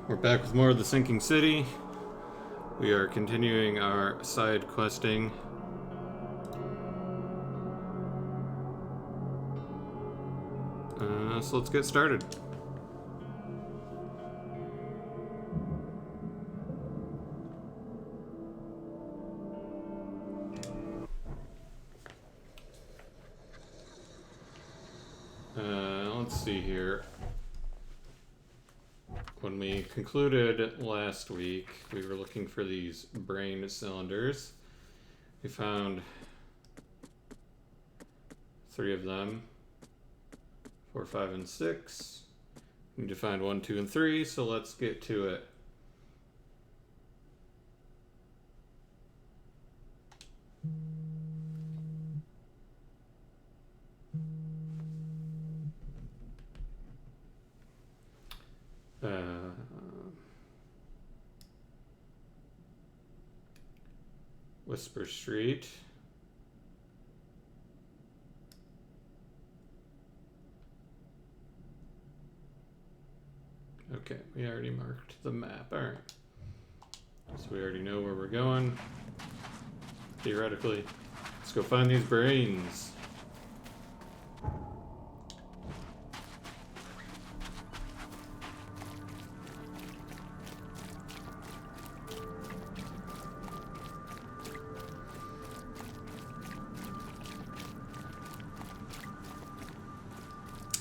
We're back with more of the Sinking City. We are continuing our side questing. So let's get started. Let's see here. When we concluded last week, we were looking for these brain cylinders. We found 3 of them. 4, 5, and 6. We need to find 1, 2, and 3, so let's get to it. Whisper Street. Okay, we already marked the map. Alright. So we already know where we're going. Theoretically. Let's go find these brains.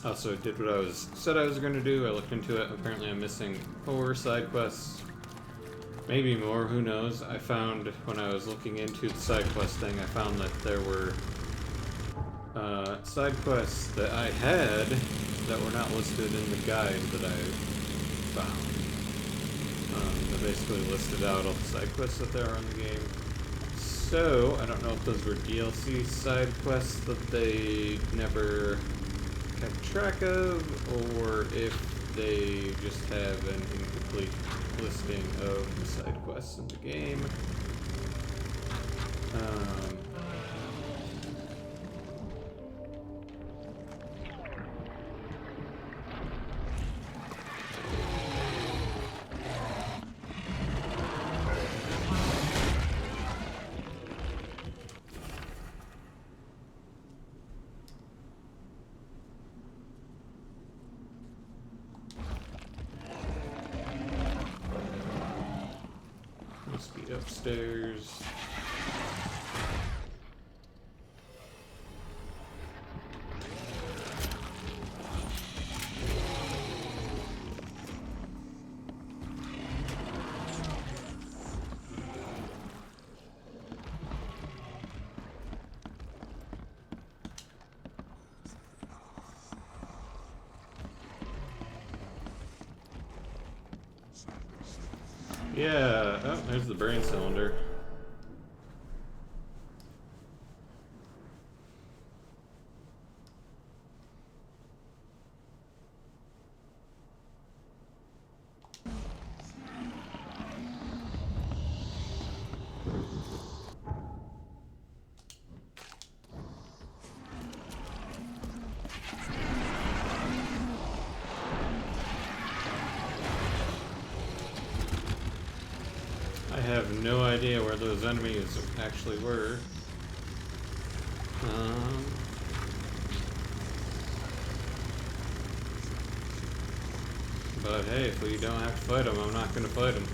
Also, I did what I said I was going to do. I looked into it. Apparently I'm missing 4 side quests. Maybe more, who knows. I found, when I was looking into the side quest thing, I found that there were side quests that I had that were not listed in the guide that I found. They basically listed out all the side quests that there are in the game. So, I don't know if those were DLC side quests that they never kept track of, or if they just have an incomplete listing of the side quests in the game. Must be upstairs. Yeah, oh, there's the brain cylinder. I have no idea where those enemies actually were. But hey, if we don't have to fight them, I'm not gonna fight them.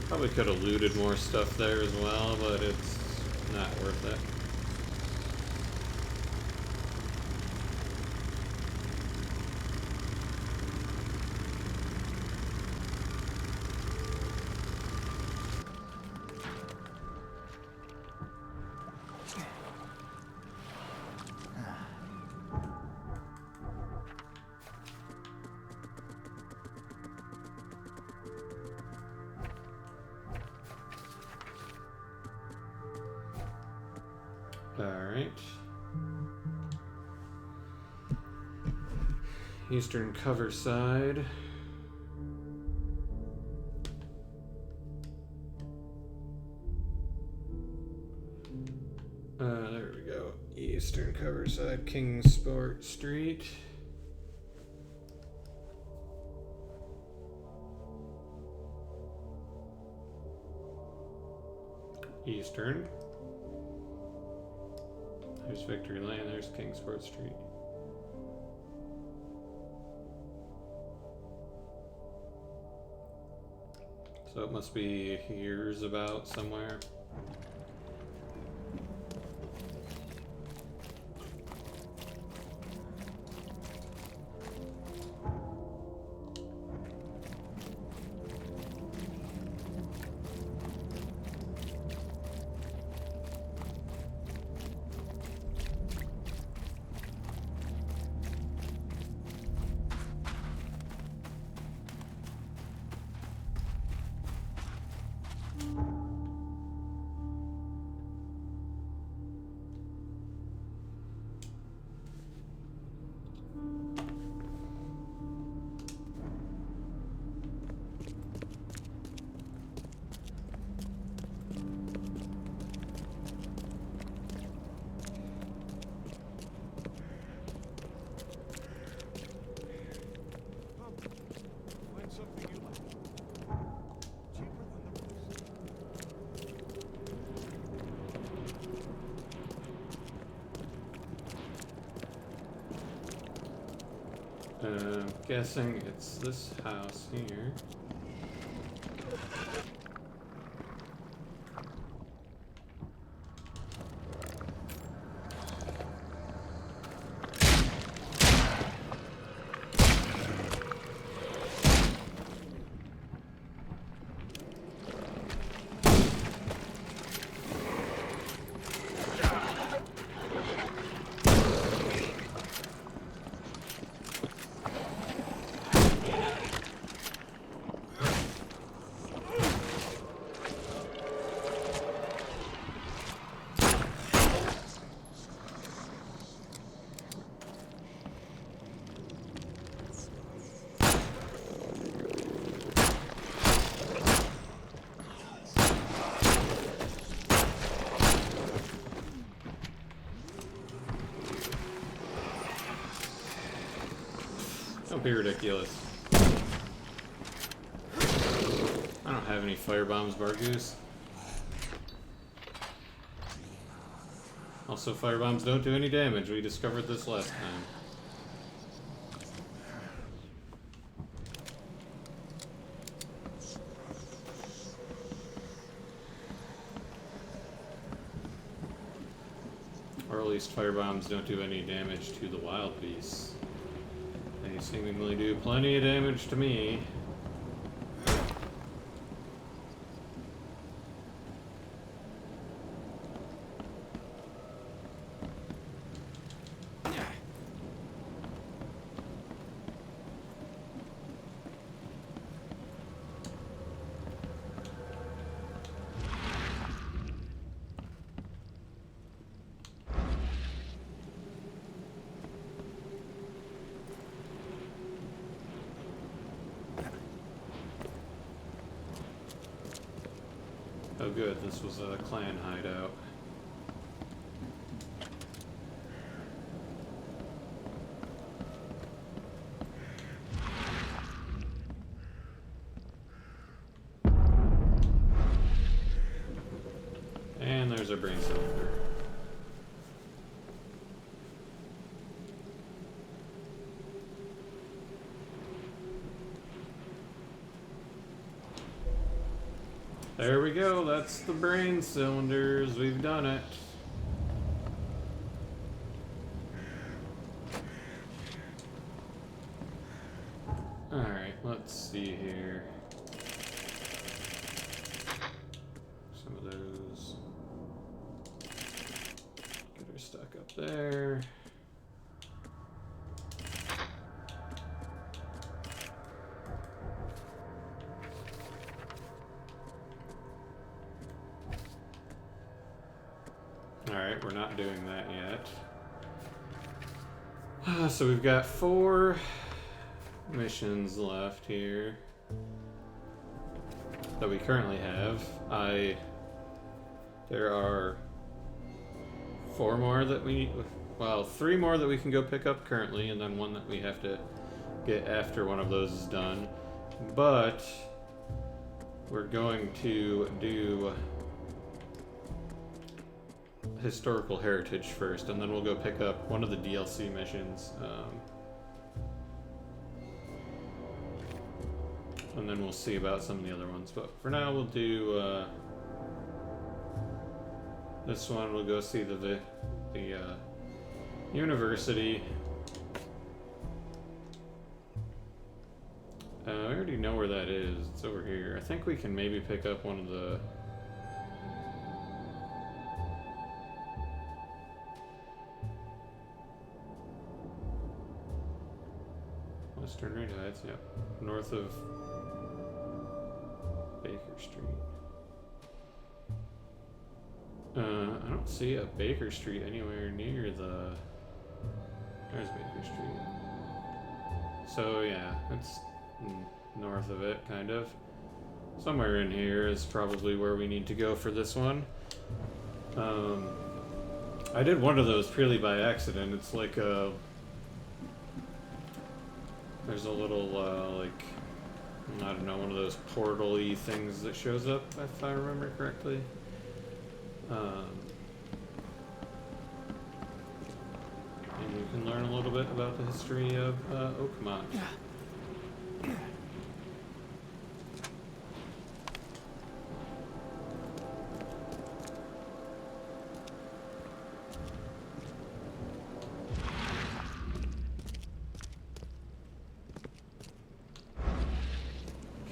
Probably could have looted more stuff there as well, but it's not worth it. Alright. Eastern cover side. Eastern Coverside, Kingsport Street. Eastern. There's Victory Lane, there's Kingsport Street. So it must be here's about somewhere. I'm guessing it's this house here. Don't be ridiculous. I don't have any fire bombs, Bargoose. Also, fire bombs don't do any damage. We discovered this last time. Or at least fire bombs don't do any damage to the wild beasts. They seemingly do plenty of damage to me. Oh good, this was a clan hideout. And there's our brain cylinder. There we go, that's the brain cylinders, we've done it. Alright, let's see here. Some of those. Get her stuck up there. Alright, we're not doing that yet. So we've got 4 missions left here that we currently have. There are 4 more that we, well, 3 more that we can go pick up currently, and then 1 that we have to get after one of those is done. But we're going to do historical heritage first, and then we'll go pick up one of the DLC missions. And then we'll see about some of the other ones. But for now, we'll do this one. We'll go see the university. I already know where that is. It's over here. I think we can maybe pick up one of the... Western Red Heights, yep. North of Baker Street. I don't see a Baker Street anywhere near the... There's Baker Street. So yeah, it's north of it, kind of. Somewhere in here is probably where we need to go for this one. I did one of those purely by accident. It's like a... There's a little, like, I don't know, one of those portal-y things that shows up, if I remember correctly. And you can learn a little bit about the history of Oakmont.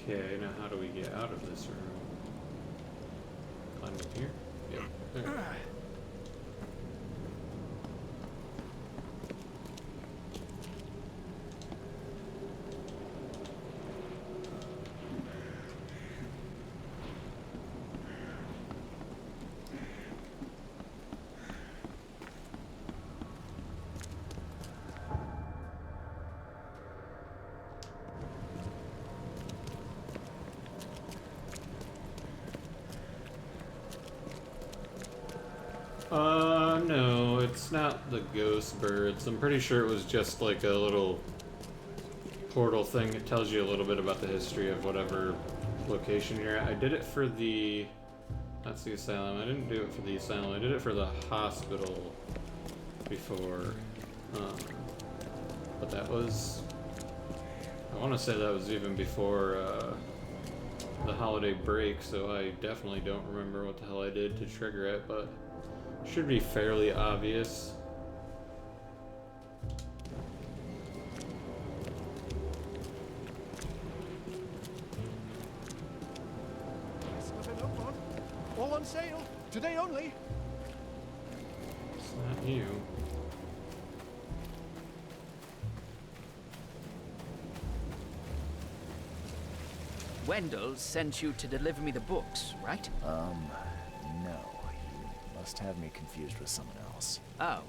Okay, now how do we get out of this room? Climb up here? Yep, there. No, it's not the ghost birds. I'm pretty sure it was just like a little portal thing. It tells you a little bit about the history of whatever location you're at. I did it for the... That's the asylum. I didn't do it for the asylum. I did it for the hospital before. But that was... I want to say that was even before the holiday break, so I definitely don't remember what the hell I did to trigger it, but should be fairly obvious. All on sale, today only. It's not you. Wendell sent you to deliver me the books, right? No. You must have me confused with someone else. Oh,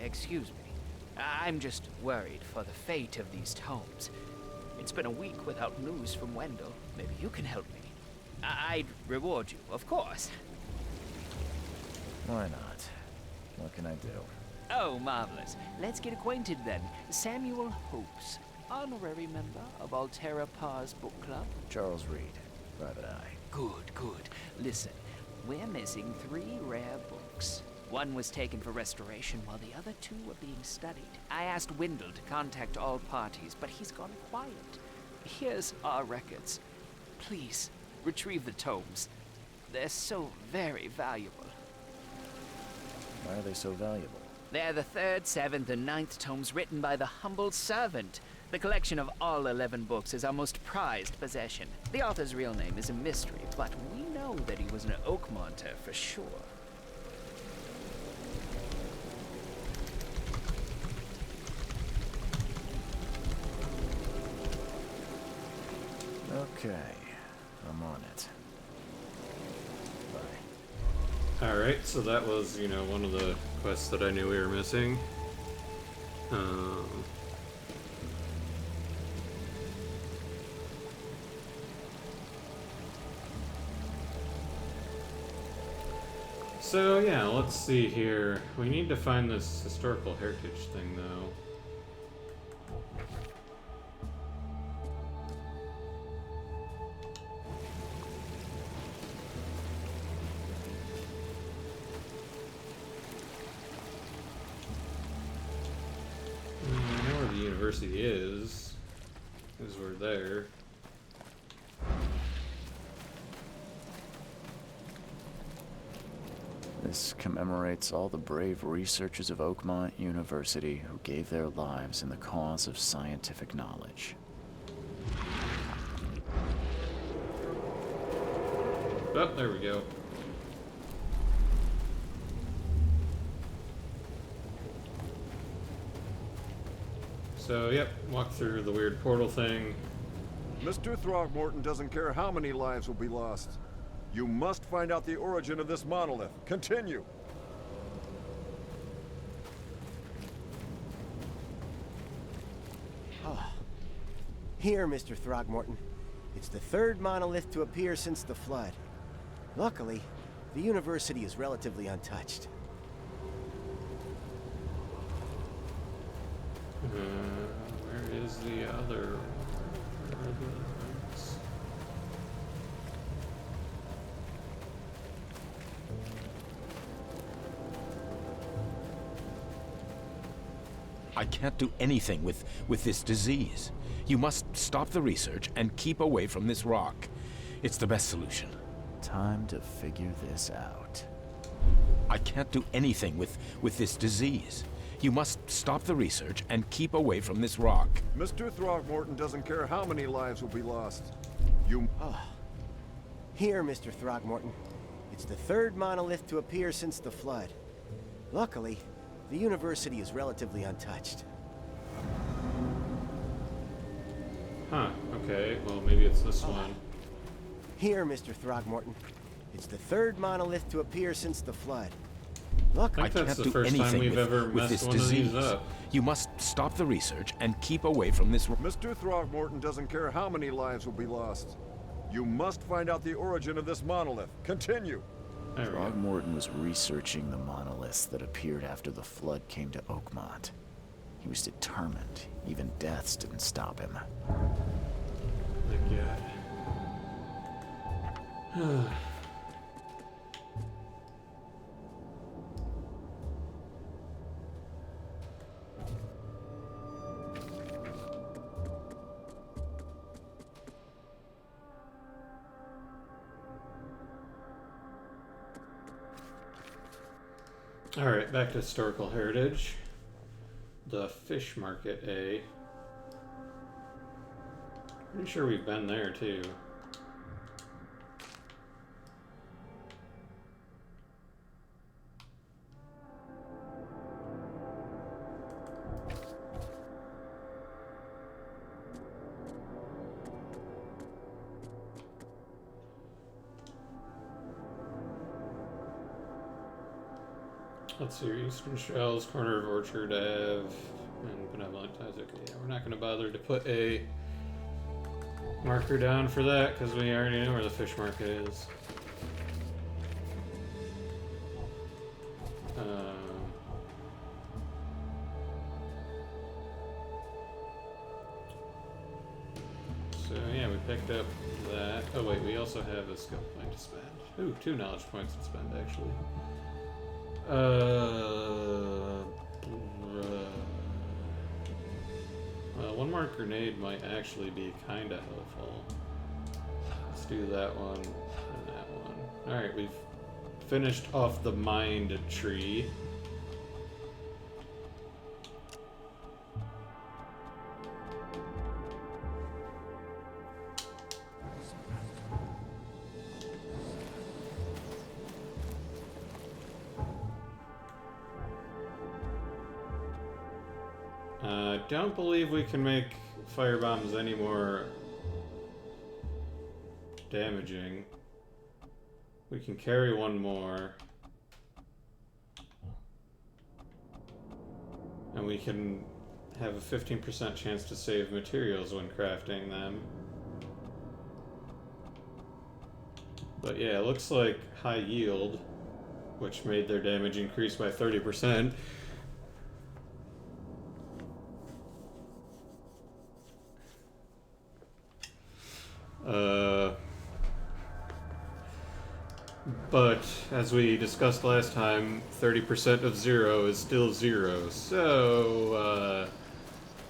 excuse me. I'm just worried for the fate of these tomes. It's been a week without news from Wendell. Maybe you can help me. I'd reward you, of course. Why not? What can I do? Oh, marvelous. Let's get acquainted then. Samuel Hopes, honorary member of Altera Par's book club. Charles Reed, Private Eye. Good, good. Listen, we're missing 3 rare books. One was taken for restoration while the other 2 were being studied. I asked Wendell to contact all parties, but he's gone quiet. Here's our records. Please, retrieve the tomes. They're so very valuable. Why are they so valuable? They're the 3rd, 7th, and 9th tomes written by the humble servant. The collection of all 11 books is our most prized possession. The author's real name is a mystery, but we know that he was an Oakmonter for sure. Okay, I'm on it. Bye. Alright, so that was, you know, one of the quests that I knew we were missing. So yeah, let's see here. We need to find this historical heritage thing, though. I know where the university is, because we're there. This commemorates all the brave researchers of Oakmont University who gave their lives in the cause of scientific knowledge. Oh, there we go. So, yep, walk through the weird portal thing. Mr. Throgmorton doesn't care how many lives will be lost. You must find out the origin of this monolith. Continue. Here, Mr. Throgmorton. It's the third monolith to appear since the flood. Luckily, the university is relatively untouched. Where is the other? Where are the others? I can't do anything with this disease. You must stop the research and keep away from this rock. It's the best solution. Time to figure this out. I can't do anything with this disease. You must stop the research and keep away from this rock. Mr. Throgmorton doesn't care how many lives will be lost. You... Here, Mr. Throgmorton. It's the third monolith to appear since the flood. Luckily, the university is relatively untouched. Huh, okay, well maybe it's this one. Here, Mr. Throgmorton. It's the third monolith to appear since the flood. I Luckily, think that's can't the do first time anything we've ever with this messed one of disease. these up. You must stop the research and keep away from this rock. Mr. Throgmorton doesn't care how many lives will be lost. You must find out the origin of this monolith. Continue. There we go. Throgmorton was researching the monoliths that appeared after the flood came to Oakmont. He was determined. Even deaths didn't stop him. My God. Alright, back to historical heritage. The fish market, A. Pretty sure we've been there too. Let's see, Eastern Shells, corner of Orchard Ave, and Benevolent Ties. Okay, yeah, we're not going to bother to put a marker down for that because we already know where the fish market is. So yeah, we picked up that. Oh wait, we also have a skill point to spend. Ooh, 2 knowledge points to spend actually. Well, one more grenade might actually be kind of helpful. Let's do that one and that one. Alright, we've finished off the mind tree. Don't believe we can make firebombs any more damaging. We can carry one more. And we can have a 15% chance to save materials when crafting them. But yeah, it looks like high yield which made their damage increase by 30%. But as we discussed last time, 30% of 0 is still 0. So,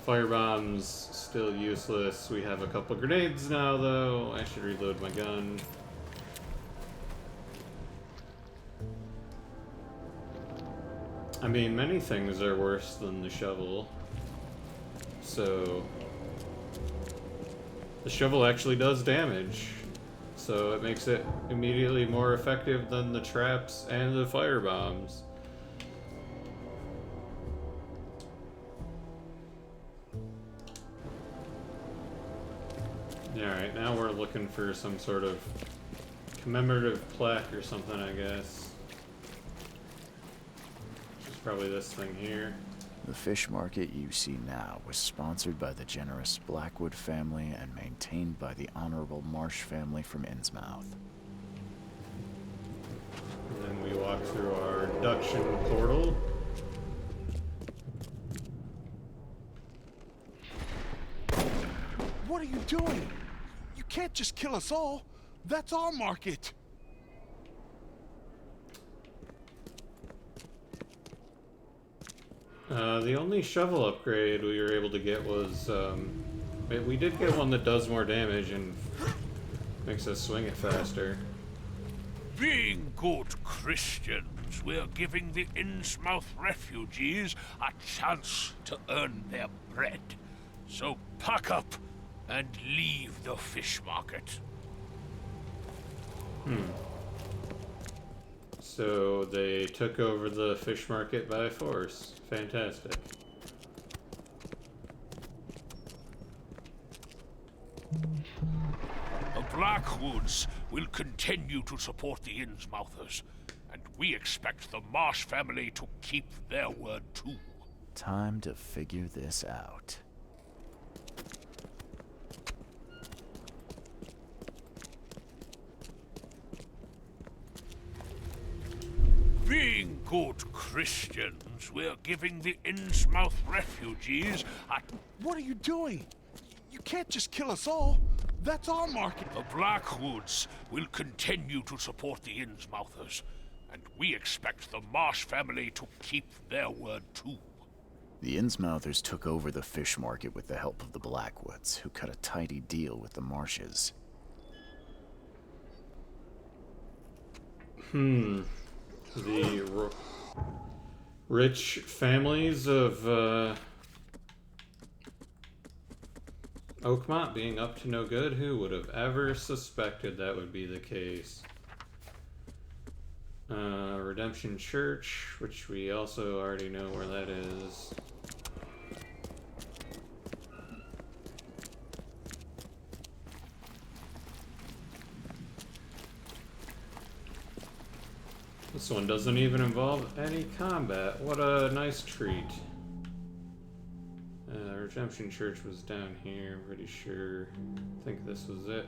firebombs still useless. We have a couple grenades now, though. I should reload my gun. I mean, many things are worse than the shovel. So, the shovel actually does damage. So it makes it immediately more effective than the traps and the firebombs. Alright, now we're looking for some sort of commemorative plaque or something, I guess. Which is probably this thing here. The fish market you see now was sponsored by the generous Blackwood family and maintained by the Honorable Marsh family from Innsmouth. And then we walk through our deduction portal. What are you doing? You can't just kill us all. That's our market. The only shovel upgrade we were able to get was, we did get one that does more damage and makes us swing it faster. Being good Christians, we're giving the Innsmouth refugees a chance to earn their bread. So pack up and leave the fish market. So they took over the fish market by force. Fantastic. The Blackwoods will continue to support the Innsmouthers, and we expect the Marsh family to keep their word too. Time to figure this out. Being good Christians, we're giving the Innsmouth refugees a... What are you doing? You can't just kill us all. That's our market. The Blackwoods will continue to support the Innsmouthers, and we expect the Marsh family to keep their word too. The Innsmouthers took over the fish market with the help of the Blackwoods, who cut a tidy deal with the Marshes. The rich families of Oakmont being up to no good. Who would have ever suspected that would be the case? Redemption Church, which we also already know where that is. This one doesn't even involve any combat. What a nice treat. Redemption Church was down here, I'm pretty sure. I think this was it.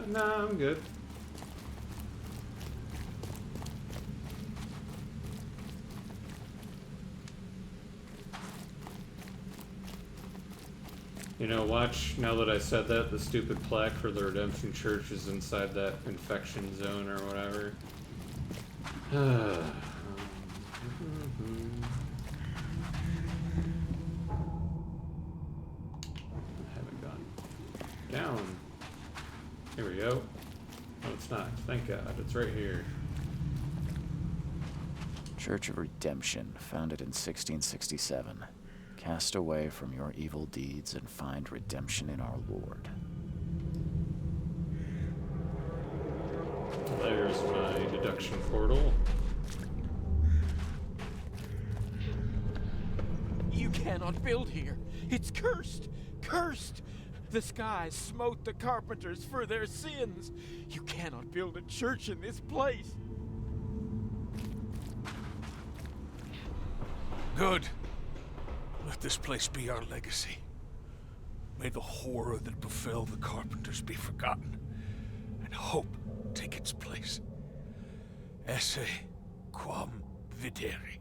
No, I'm good. You know, watch, now that I said that, the stupid plaque for the Redemption Church is inside that infection zone or whatever. I haven't gone down. Here we go. No, it's not. Thank God. It's right here. Church of Redemption, founded in 1667. Cast away from your evil deeds and find redemption in our Lord. There's my deduction portal. You cannot build here. It's cursed. Cursed. The skies smote the carpenters for their sins. You cannot build a church in this place. Good. Let this place be our legacy. May the horror that befell the Carpenters be forgotten, and hope take its place. Esse quam videri.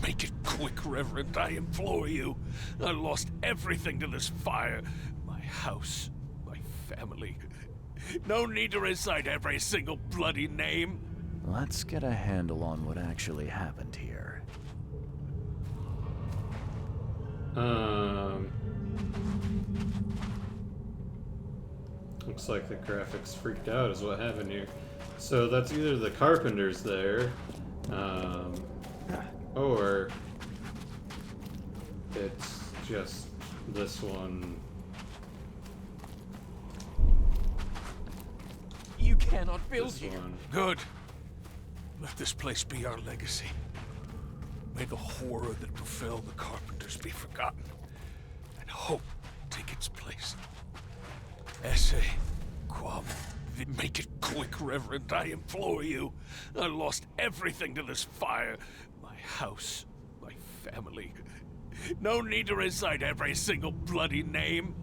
Make it quick, Reverend, I implore you. I lost everything to this fire. My house, my family. No need to recite every single bloody name. Let's get a handle on what actually happened here. Looks like the graphics freaked out is what happened here. So that's either the Carpenters there, or it's just this one. You cannot build This here. one. Good. Let this place be our legacy. May the horror that befell the Carpenters be forgotten, and hope take its place. Esse quam vid. Make it quick, Reverend, I implore you. I lost everything to this fire. My house, my family. No need to recite every single bloody name.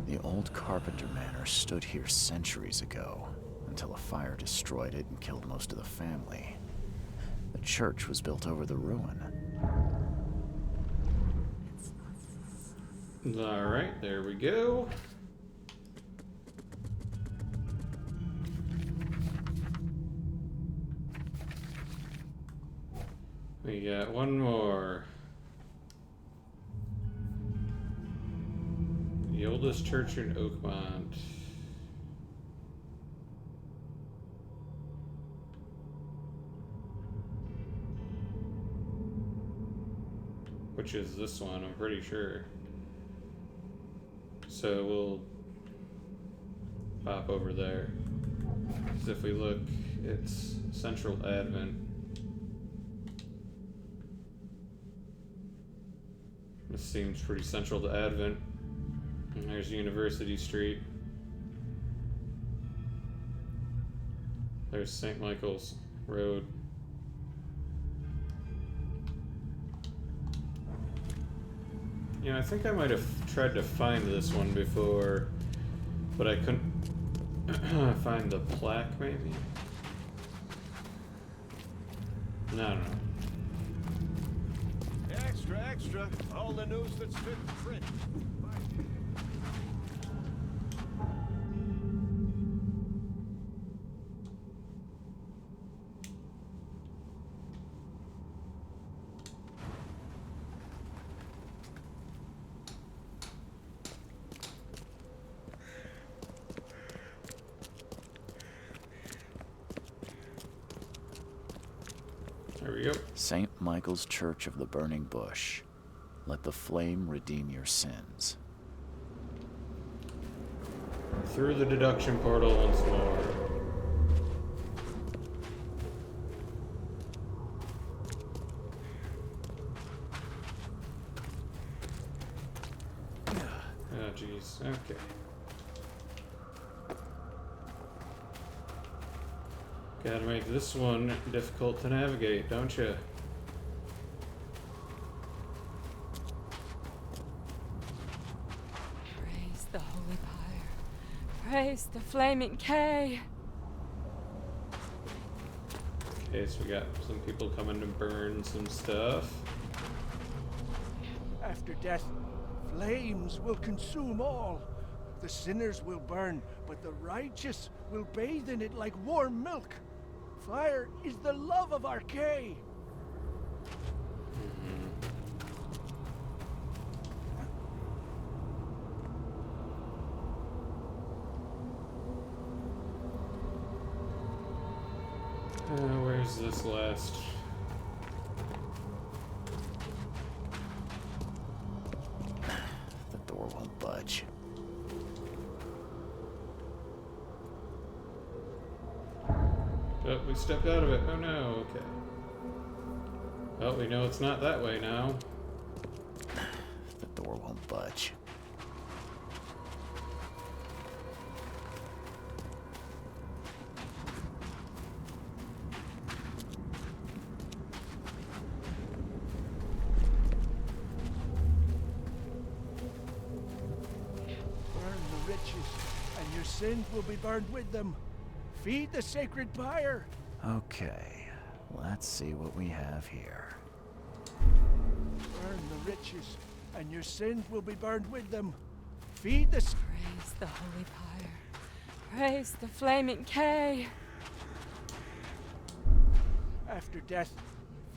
The old Carpenter Manor stood here centuries ago, until a fire destroyed it and killed most of the family. The church was built over the ruin. Alright, there we go. We got one more. The oldest church in Oakmont. Which is this one, I'm pretty sure. So we'll pop over there. Because if we look, it's Central Advent. This seems pretty central to Advent. And there's University Street. There's St. Michael's Road. Yeah, I think I might have tried to find this one before, but I couldn't find the plaque, maybe? No, I don't know. Extra, extra. All the news that's fit for print. There we go. St. Michael's Church of the Burning Bush. Let the flame redeem your sins. Through the deduction portal once more. Oh, jeez. Okay. Gotta make this one difficult to navigate, don't you? Praise the Holy Pyre. Praise the Flaming K. Okay, so we got some people coming to burn some stuff. After death, flames will consume all. The sinners will burn, but the righteous will bathe in it like warm milk. Fire is the love of Arcay. Where's this last? The door won't budge. Oh, we stepped out of it. Oh no, okay. Well, we know it's not that way now. The door won't budge. Burn the riches, and your sins will be burned with them. Feed the sacred fire. Okay, let's see what we have here. Burn the riches, and your sins will be burned with them. Feed the... Praise the holy pyre. Praise the flaming K. After death,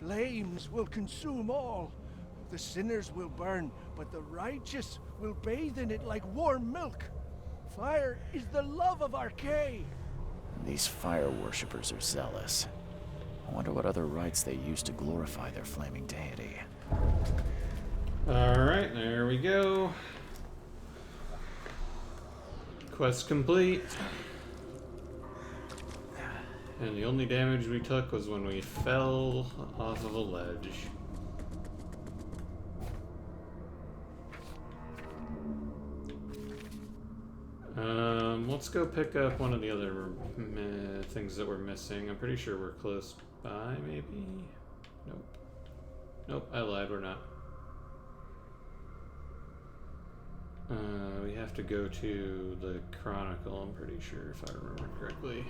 flames will consume all. The sinners will burn, but the righteous will bathe in it like warm milk. Fire is the love of Arcay. These fire worshippers are zealous. I wonder what other rites they use to glorify their flaming deity. Alright, there we go. Quest complete. And the only damage we took was when we fell off of a ledge. Let's go pick up one of the other things that we're missing. I'm pretty sure we're close by, maybe? Nope. Nope, I lied, we're not. We have to go to the Chronicle, I'm pretty sure, if I remember correctly.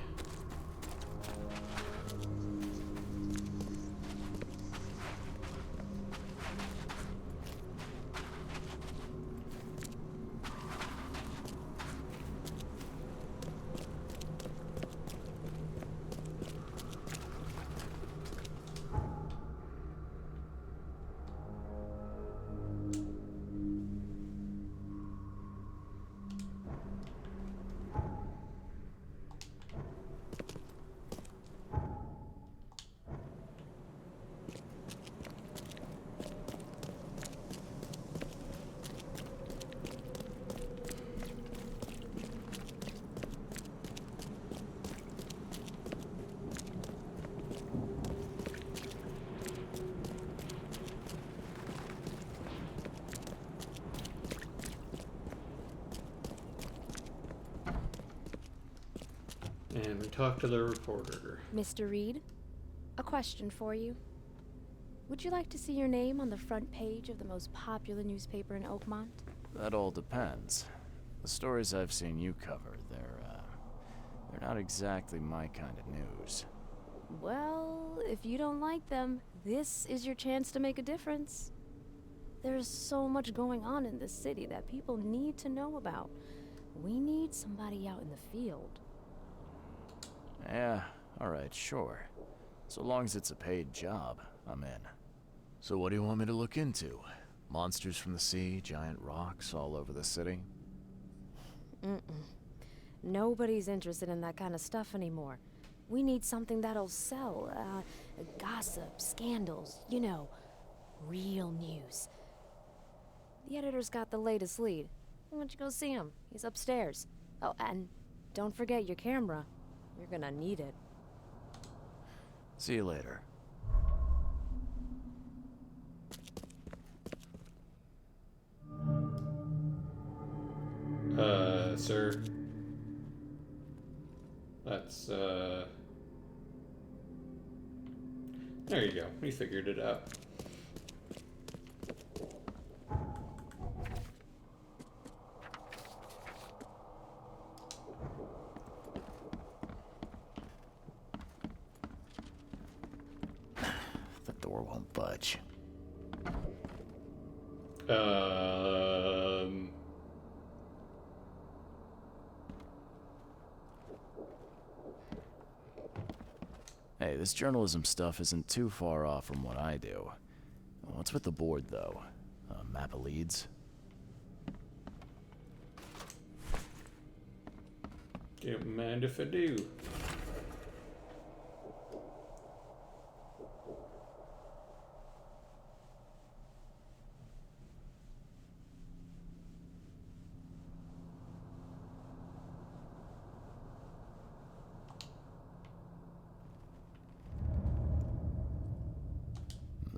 And we talked to the reporter. Mr. Reed, a question for you. Would you like to see your name on the front page of the most popular newspaper in Oakmont? That all depends. The stories I've seen you cover, they're not exactly my kind of news. Well, if you don't like them, this is your chance to make a difference. There's so much going on in this city that people need to know about. We need somebody out in the field. Yeah, alright, sure. So long as it's a paid job, I'm in. So what do you want me to look into? Monsters from the sea, giant rocks all over the city? Nobody's interested in that kind of stuff anymore. We need something that'll sell. Gossip, scandals, you know, real news. The editor's got the latest lead. Why don't you go see him? He's upstairs. Oh, and don't forget your camera. You're gonna need it. See you later. Sir. That's, There you go. We figured it out. The door won't budge. Hey, this journalism stuff isn't too far off from what I do. What's with the board, though? A map of leads? Don't mind if I do.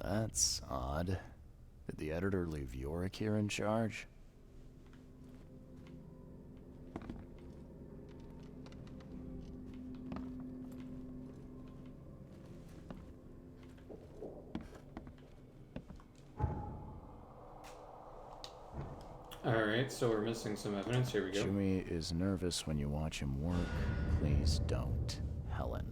That's odd. Did the editor leave Yorick here in charge? Alright, so we're missing some evidence. Here we go. Jimmy is nervous when you watch him work. Please don't, Helen.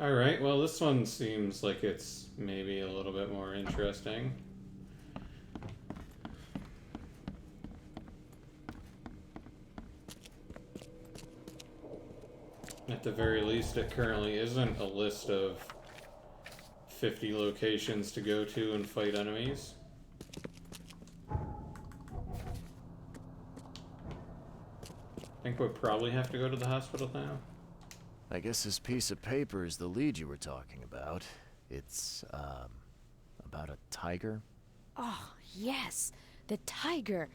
Alright, well this one seems like it's maybe a little bit more interesting. At the very least, it currently isn't a list of 50 locations to go to and fight enemies. I think we'll probably have to go to the hospital now. I guess this piece of paper is the lead you were talking about. It's, about a tiger? Oh, yes, the tiger.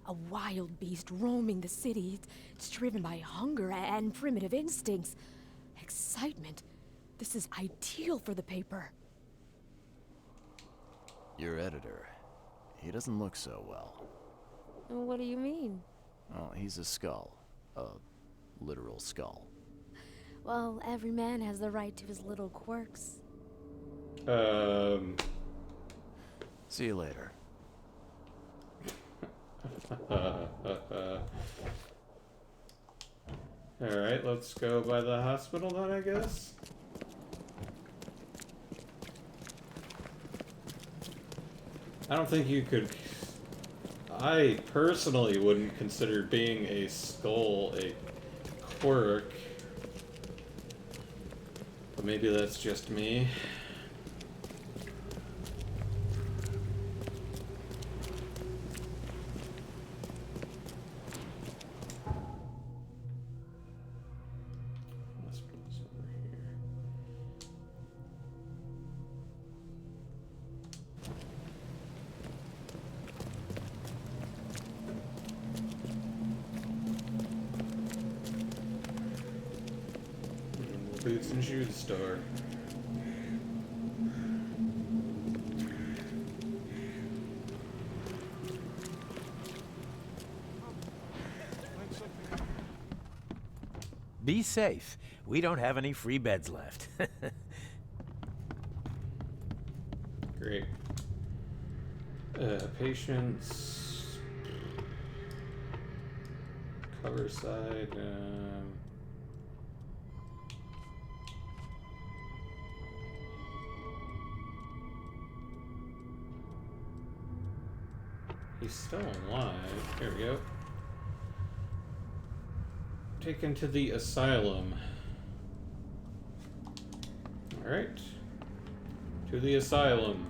A wild beast roaming the city. It's driven by hunger and primitive instincts. Excitement. This is ideal for the paper. Your editor. He doesn't look so well. What do you mean? Oh, he's a skull. A literal skull. Well, every man has the right to his little quirks. See you later. Alright, let's go by the hospital then, I guess. I don't think you could... I personally wouldn't consider being a skull a quirk. But maybe that's just me. Boots and shoes store. Be safe. We don't have any free beds left. Great. Patients. Cover side. He's still alive. Here we go. Taken to the asylum. Alright. To the asylum.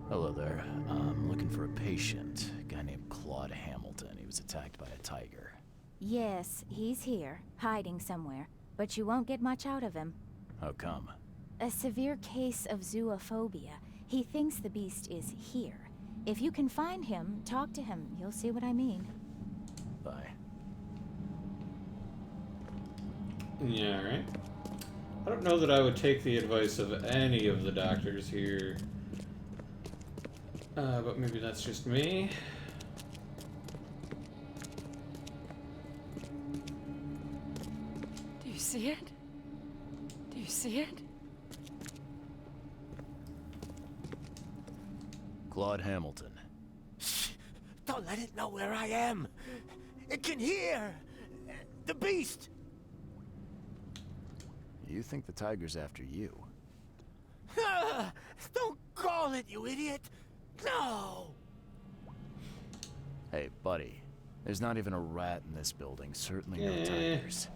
Hello there. I'm looking for a patient. A guy named Claude Hamilton. He was attacked by a tiger. Yes, he's here, hiding somewhere, but you won't get much out of him. How come? A severe case of zoophobia. He thinks the beast is here. If you can find him, talk to him. You'll see what I mean. Bye. Yeah, right. I don't know that I would take the advice of any of the doctors here. But maybe that's just me. see it? Do you see it? Claude Hamilton. Shh! Don't let it know where I am. It can hear. The beast. You think the tiger's after you? Don't call it, you idiot. No. Hey, buddy. There's not even a rat in this building. Certainly no tigers.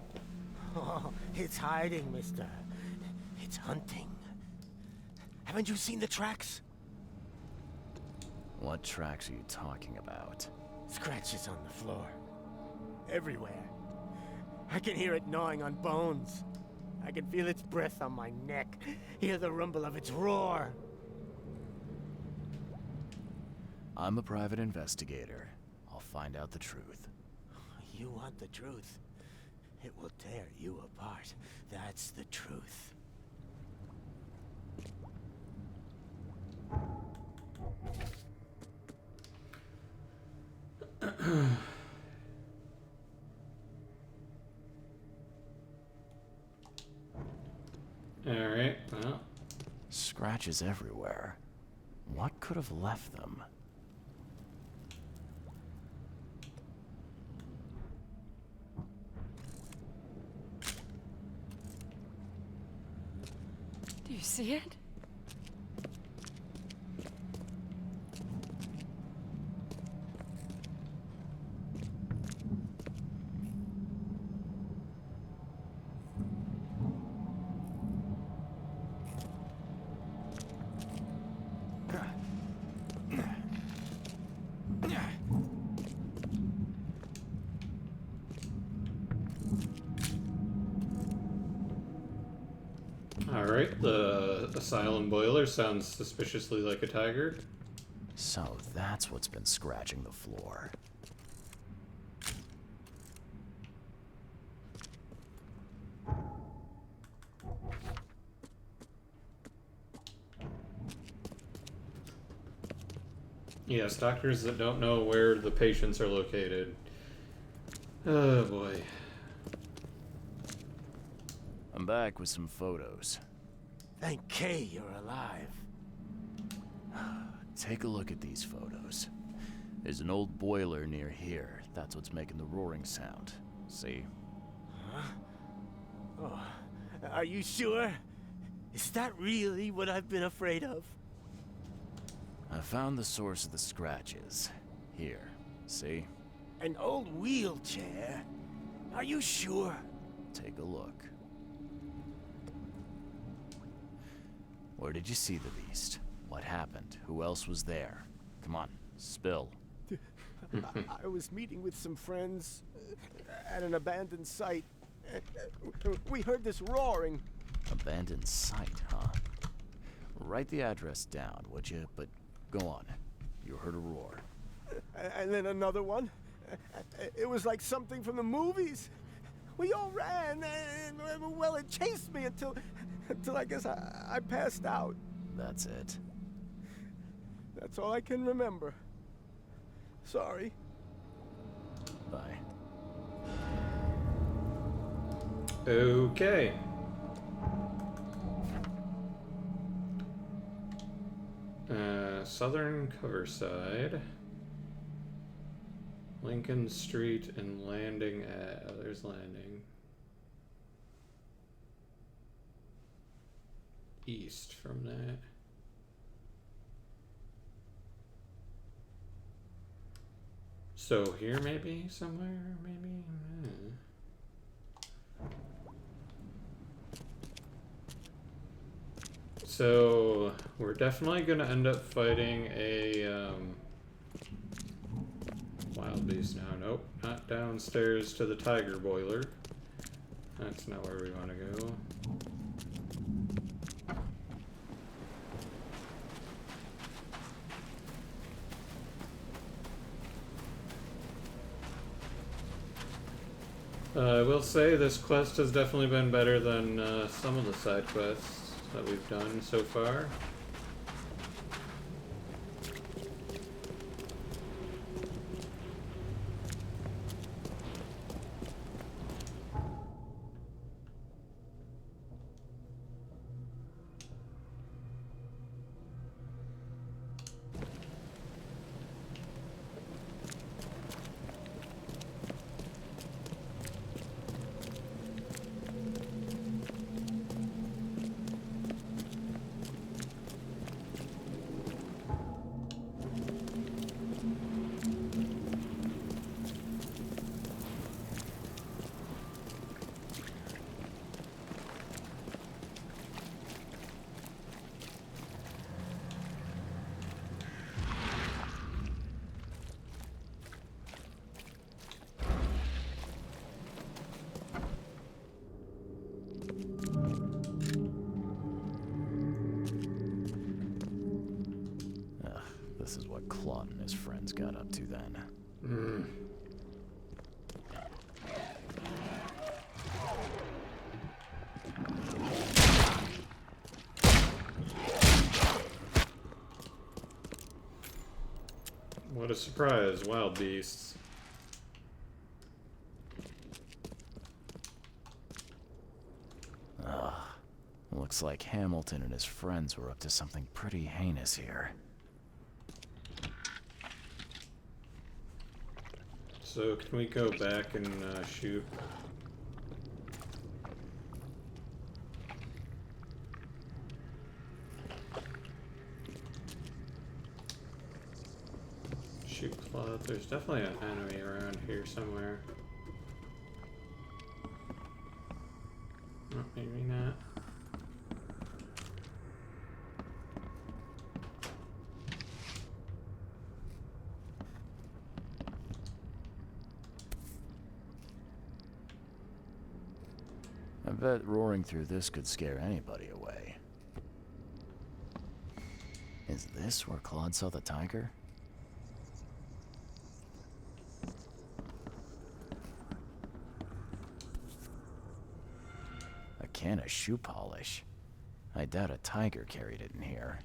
Oh, it's hiding, mister. It's hunting. Haven't you seen the tracks? What tracks are you talking about? Scratches on the floor. Everywhere. I can hear it gnawing on bones. I can feel its breath on my neck. Hear the rumble of its roar. I'm a private investigator. I'll find out the truth. You want the truth? It will tear you apart. That's the truth. Alright, well. Scratches everywhere. What could have left them? Do you see it? Alright, the asylum boiler sounds suspiciously like a tiger. So that's what's been scratching the floor. Yes, doctors that don't know where the patients are located. Oh boy. I'm back with some photos. Thank Kay you're alive. Take a look at these photos. There's an old boiler near here. That's what's making the roaring sound. See? Huh? Oh, are you sure? Is that really what I've been afraid of? I found the source of the scratches. Here. See? An old wheelchair? Are you sure? Take a look. Where did you see the beast? What happened? Who else was there? Come on, spill. I was meeting with some friends at an abandoned site. We heard this roaring. Abandoned site, huh? Write the address down, would you? But go on. You heard a roar. And then another one. It was like something from the movies. We all ran, and well, it chased me until I guess I passed out. That's it. That's all I can remember. Sorry. Bye. Okay. Southern Coverside. Lincoln Street and Landing at... Oh, there's Landing. East from that. So here maybe? Somewhere? Maybe? So we're definitely gonna end up fighting a wild beast now. Nope, not downstairs to the tiger boiler. That's not where we want to go. I will say this quest has definitely been better than some of the side quests that we've done so far. got up to then. What a surprise, wild beasts. Looks like Hamilton and his friends were up to something pretty heinous here. So, can we go back and shoot? Shoot Claude. There's definitely an enemy around here somewhere. Oh, maybe not. I bet roaring through this could scare anybody away. Is this where Claude saw the tiger? A can of shoe polish. I doubt a tiger carried it in here.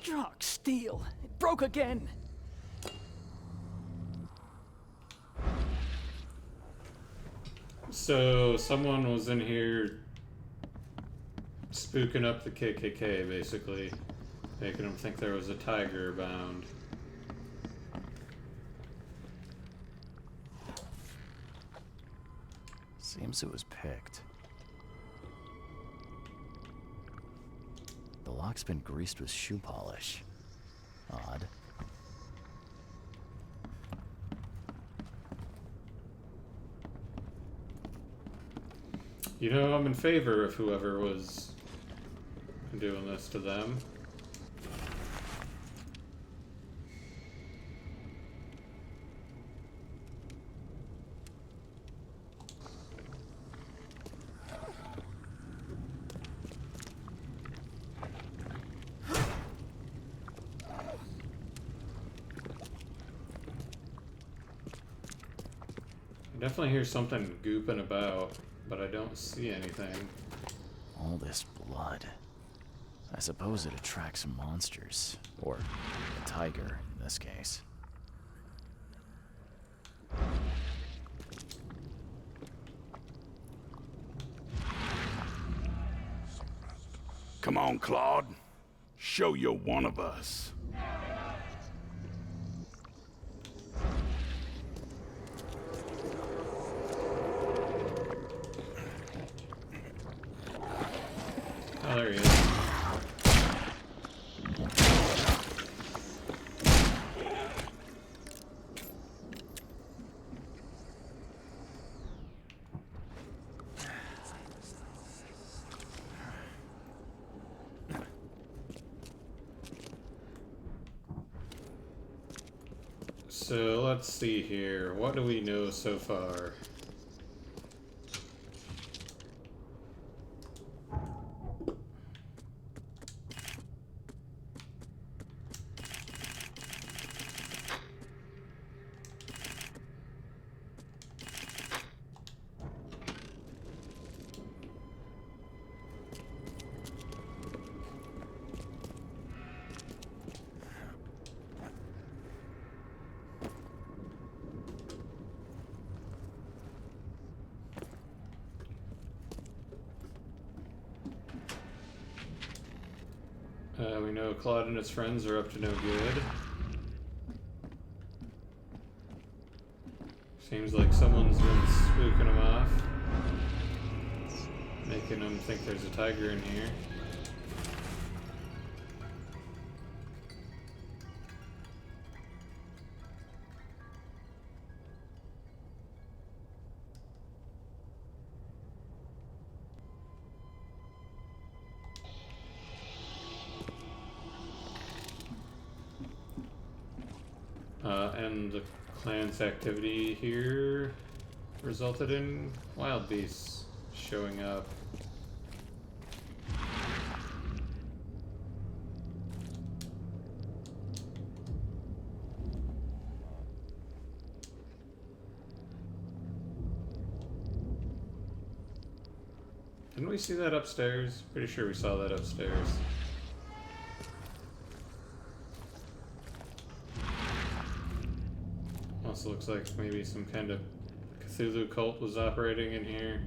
Jock, steel. It broke again. So, someone was in here spooking up the KKK, basically. Making them think there was a tiger bound. Seems it was picked. The lock's been greased with shoe polish. Odd. You know, I'm in favor of whoever was doing this to them. I definitely hear something gooping about, but I don't see anything. All this blood. I suppose it attracts monsters. Or a tiger, in this case. Come on, Claude. Show you're one of us. Oh, there he is. So let's see here. What do we know so far? We know Claude and his friends are up to no good. Seems like someone's been spooking them off. Making them think there's a tiger in here. And And the clan's activity here resulted in wild beasts showing up. Didn't we see that upstairs? Pretty sure we saw that upstairs. Also looks like maybe some kind of Cthulhu cult was operating in here.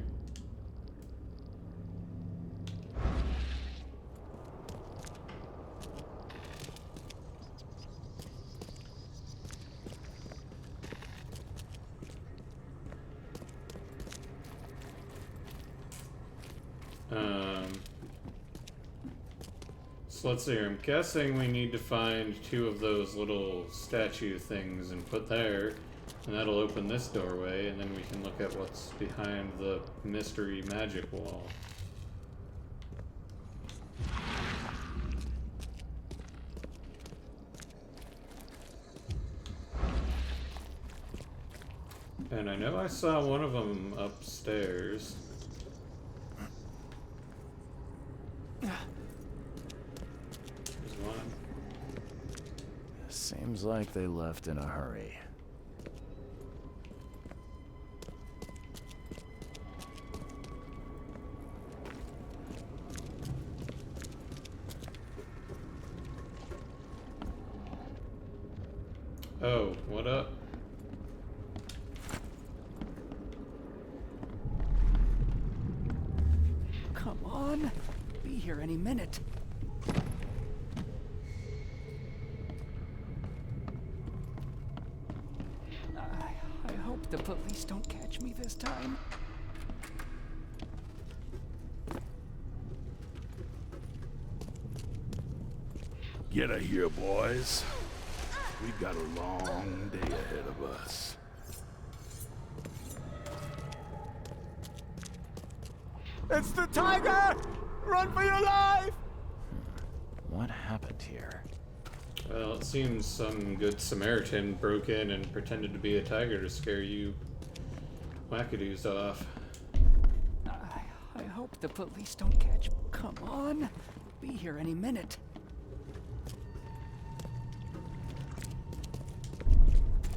So let's see, I'm guessing we need to find 2 of those little statue things and put there, and that'll open this doorway, and then we can look at what's behind the mystery magic wall. And I know I saw one of them upstairs. Seems like they left in a hurry. Oh, what up? Come on. Be here any minute. I hope the police don't catch me this time. Get her here, boys. We've got a long day ahead of us. It's the tiger! Run for your life! What happened here? Well, it seems some good Samaritan broke in and pretended to be a tiger to scare you wackadoos off. I hope the police don't catch me. Come on. Be here any minute.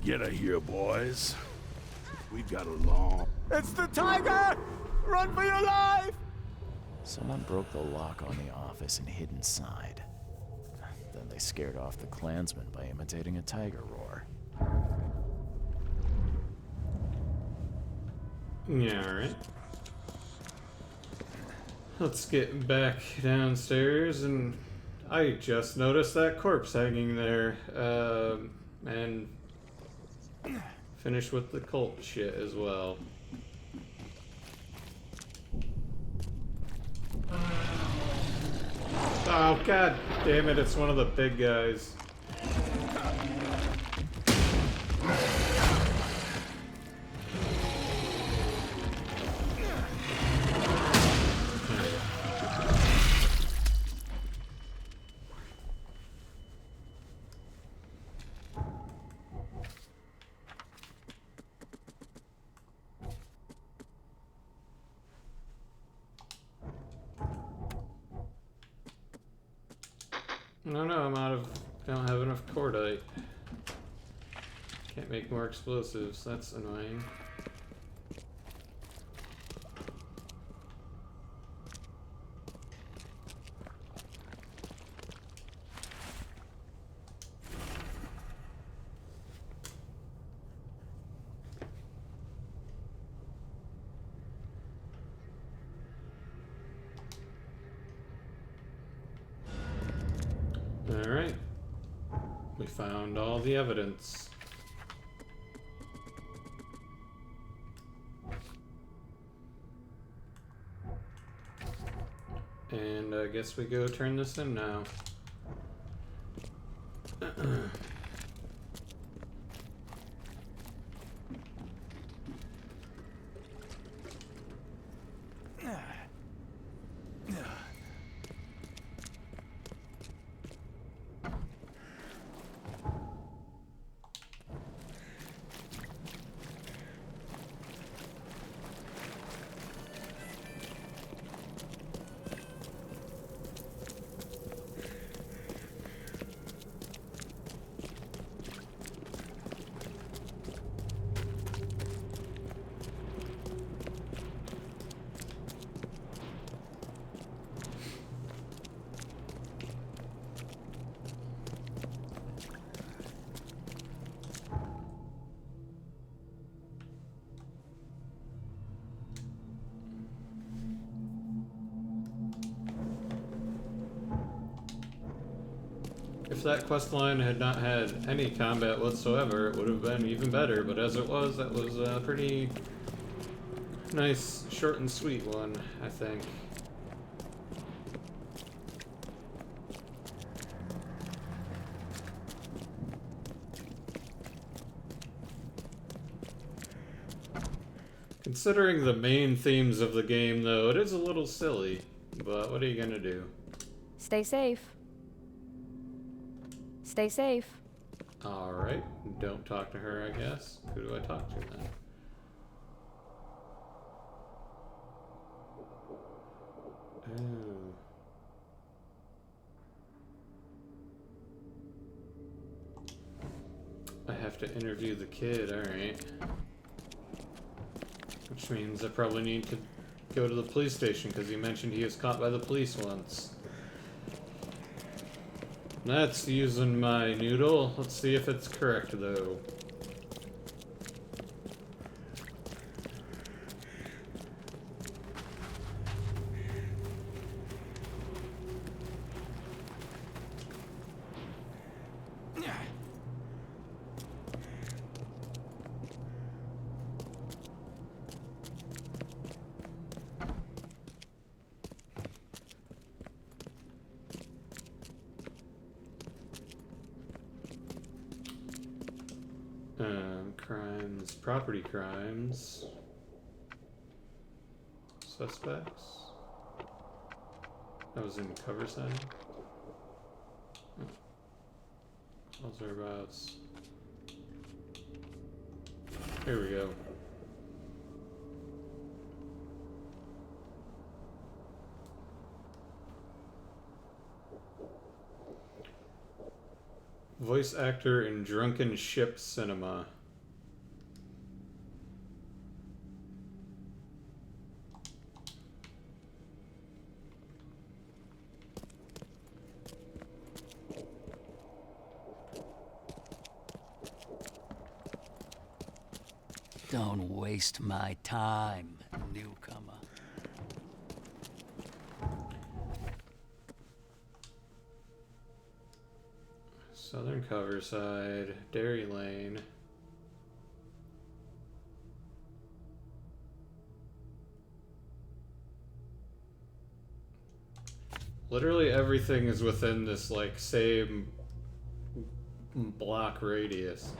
Get her here, boys. We've got a long... It's the tiger! Run for your life! Someone broke the lock on the office and hid inside. Then they scared off the Klansmen by imitating a tiger roar. Yeah, alright. Let's get back downstairs, and I just noticed that corpse hanging there. And finish with the cult shit as well. Oh, god damn it, it's one of the big guys. No, don't have enough cordite. Can't make more explosives, that's annoying. Alright. We found all the evidence. And I guess we go turn this in now. If that quest line had not had any combat whatsoever, it would have been even better, but as it was, that was a pretty nice, short and sweet one, I think. Considering the main themes of the game, though, it is a little silly, but what are you gonna do? Stay safe. Stay safe. Alright, don't talk to her, I guess. Who do I talk to then? Oh. I have to interview the kid, alright. Which means I probably need to go to the police station because he mentioned he was caught by the police once. That's using my noodle. Let's see if it's correct though. Crimes, property crimes, suspects. That was in cover sign. Those are about. Here we go. Voice actor in Drunken Ship Cinema. Don't waste my time, newcomer. Southern Coverside, Dairy Lane. Literally everything is within this, like, same block radius.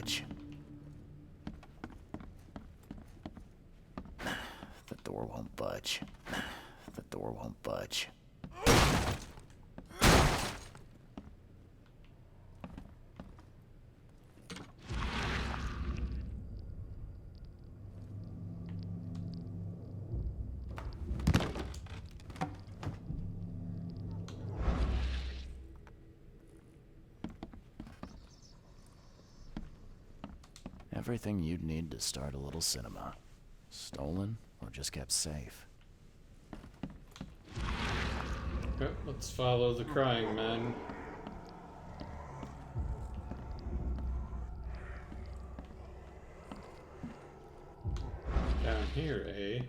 budge. The door won't budge. The door won't budge. Everything you'd need to start a little cinema. Stolen or just kept safe. Okay, let's follow the crying man. Down here, eh?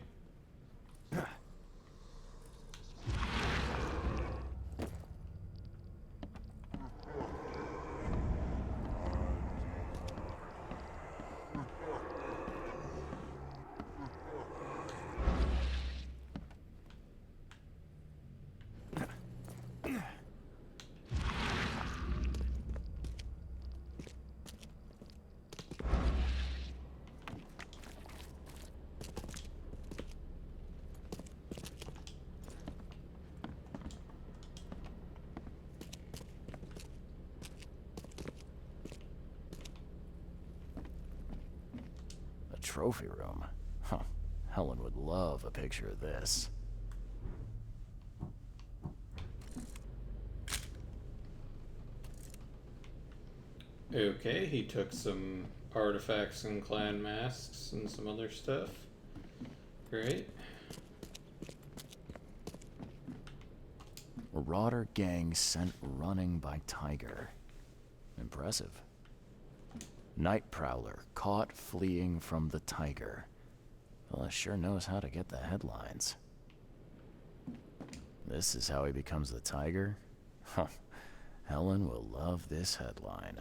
trophy room. Huh. Helen would love a picture of this. Okay, he took some artifacts and clan masks and some other stuff. Great. Marauder gang sent running by tiger. Impressive. Night prowler caught fleeing from the tiger. Well, sure knows how to get the headlines. This is how he becomes the tiger? Huh. Helen will love this headline.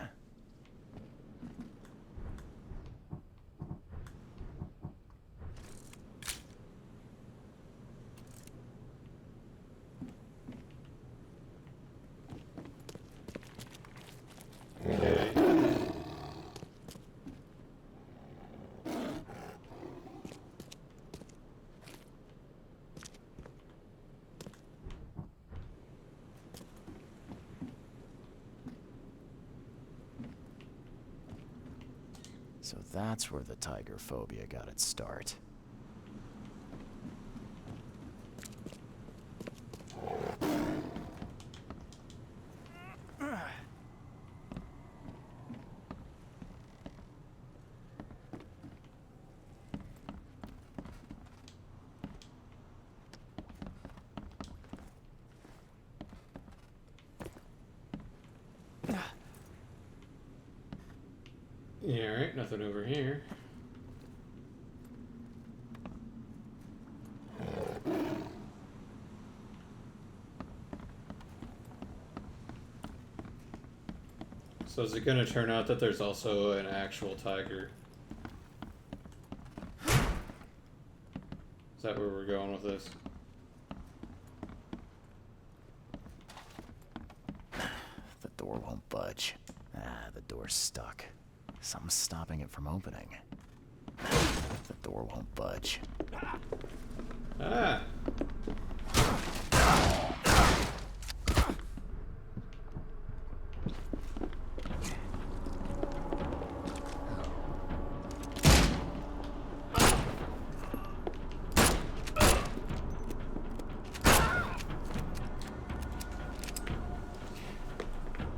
Okay. So that's where the tiger phobia got its start. Yeah, alright, nothing over here. So is it going to turn out that there's also an actual tiger? Is that where we're going with this? The door won't budge. The door's stuck. Something's stopping it from opening. The door won't budge. Ah!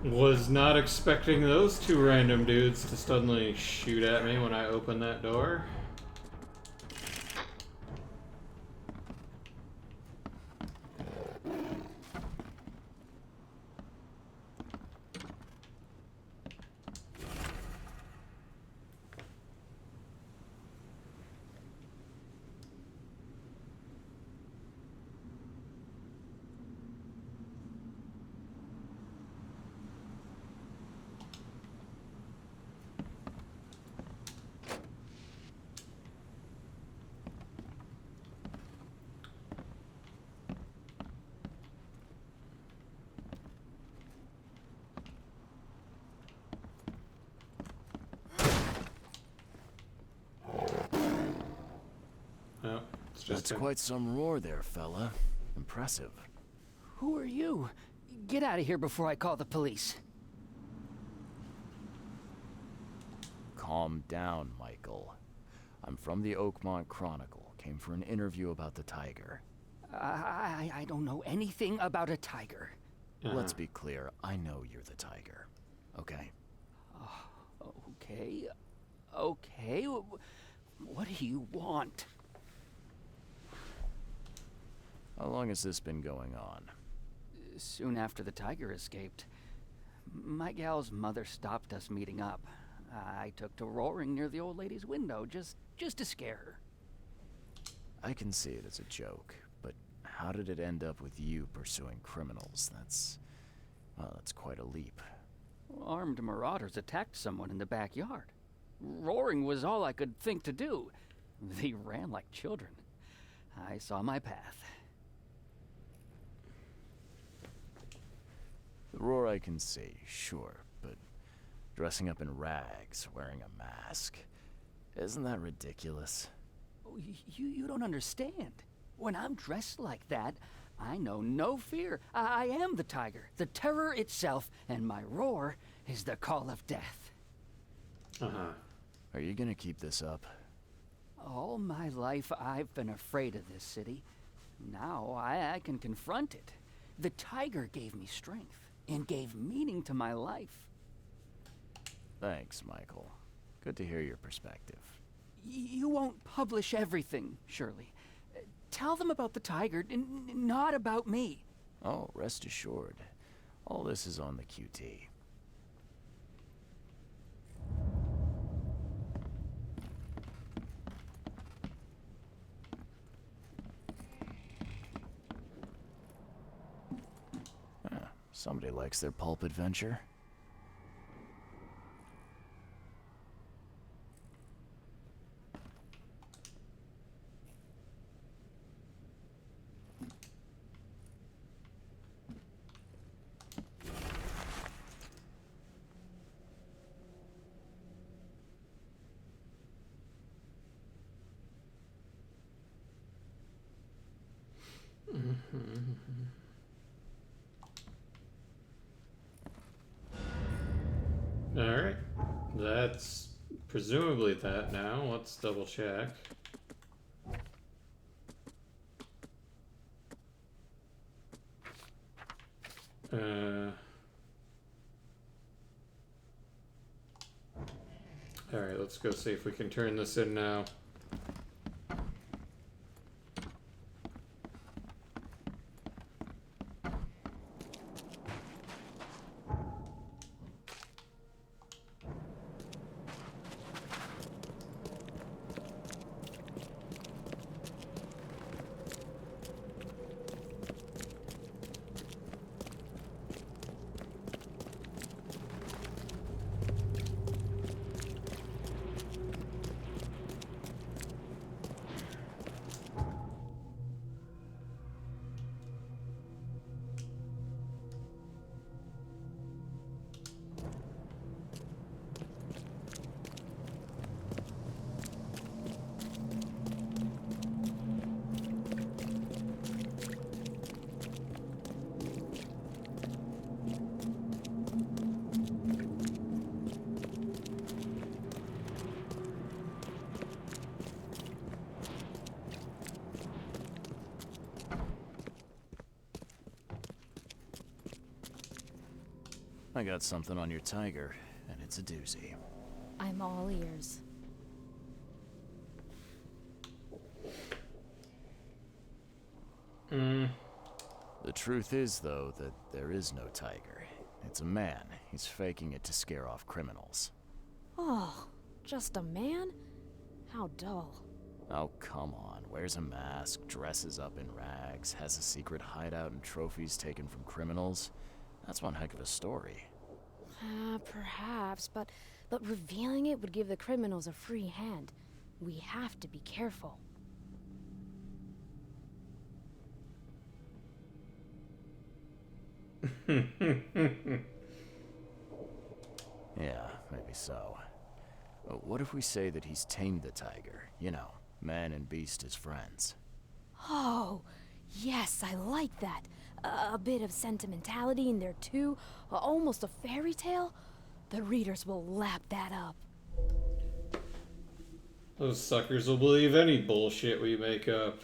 Was not expecting those two random dudes to suddenly shoot at me when I opened that door. That's quite some roar there, fella. Impressive. Who are you? Get out of here before I call the police. Calm down, Michael. I'm from the Oakmont Chronicle. Came for an interview about the tiger. I don't know anything about a tiger. Let's be clear. I know you're the tiger. Okay? Okay. Okay. What do you want? How long has this been going on? Soon after the tiger escaped. My gal's mother stopped us meeting up. I took to roaring near the old lady's window just to scare her. I can see it as a joke, but how did it end up with you pursuing criminals? That's quite a leap. Armed marauders attacked someone in the backyard. Roaring was all I could think to do. They ran like children. I saw my path. The roar I can see, sure, but dressing up in rags, wearing a mask, isn't that ridiculous? You don't understand. When I'm dressed like that, I know no fear. I am the tiger, the terror itself, and my roar is the call of death. Are you gonna keep this up? All my life I've been afraid of this city. Now I can confront it. The tiger gave me strength and gave meaning to my life. Thanks, Michael. Good to hear your perspective. You won't publish everything, surely. Tell them about the tiger, not about me. Oh, rest assured. All this is on the QT. Somebody likes their pulp adventure. Alright. That's presumably that now. Let's double check. Alright, let's go see if we can turn this in now. I got something on your tiger, and it's a doozy. I'm all ears. The truth is, though, that there is no tiger. It's a man. He's faking it to scare off criminals. Oh, just a man? How dull. Oh, come on. Wears a mask, dresses up in rags, has a secret hideout and trophies taken from criminals. That's one heck of a story. Perhaps, but revealing it would give the criminals a free hand. We have to be careful. Yeah, maybe so. But what if we say that he's tamed the tiger? You know, man and beast as friends. Oh, yes, I like that. A bit of sentimentality in there too, almost a fairy tale. The readers will lap that up. Those suckers will believe any bullshit we make up.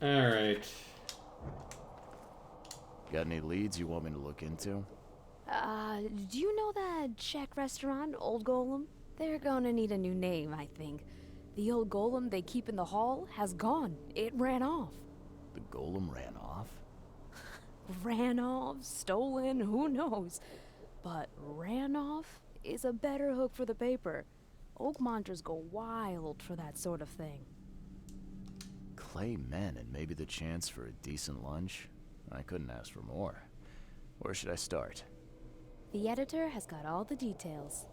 Alright. Got any leads you want me to look into? Do you know that Czech restaurant, Old Golem? They're gonna need a new name, I think. The old golem they keep in the hall has gone. It ran off. The golem ran off? Ran off, stolen, who knows? But ran off is a better hook for the paper. Oakmonters go wild for that sort of thing. Clay men and maybe the chance for a decent lunch? I couldn't ask for more. Where should I start? The editor has got all the details.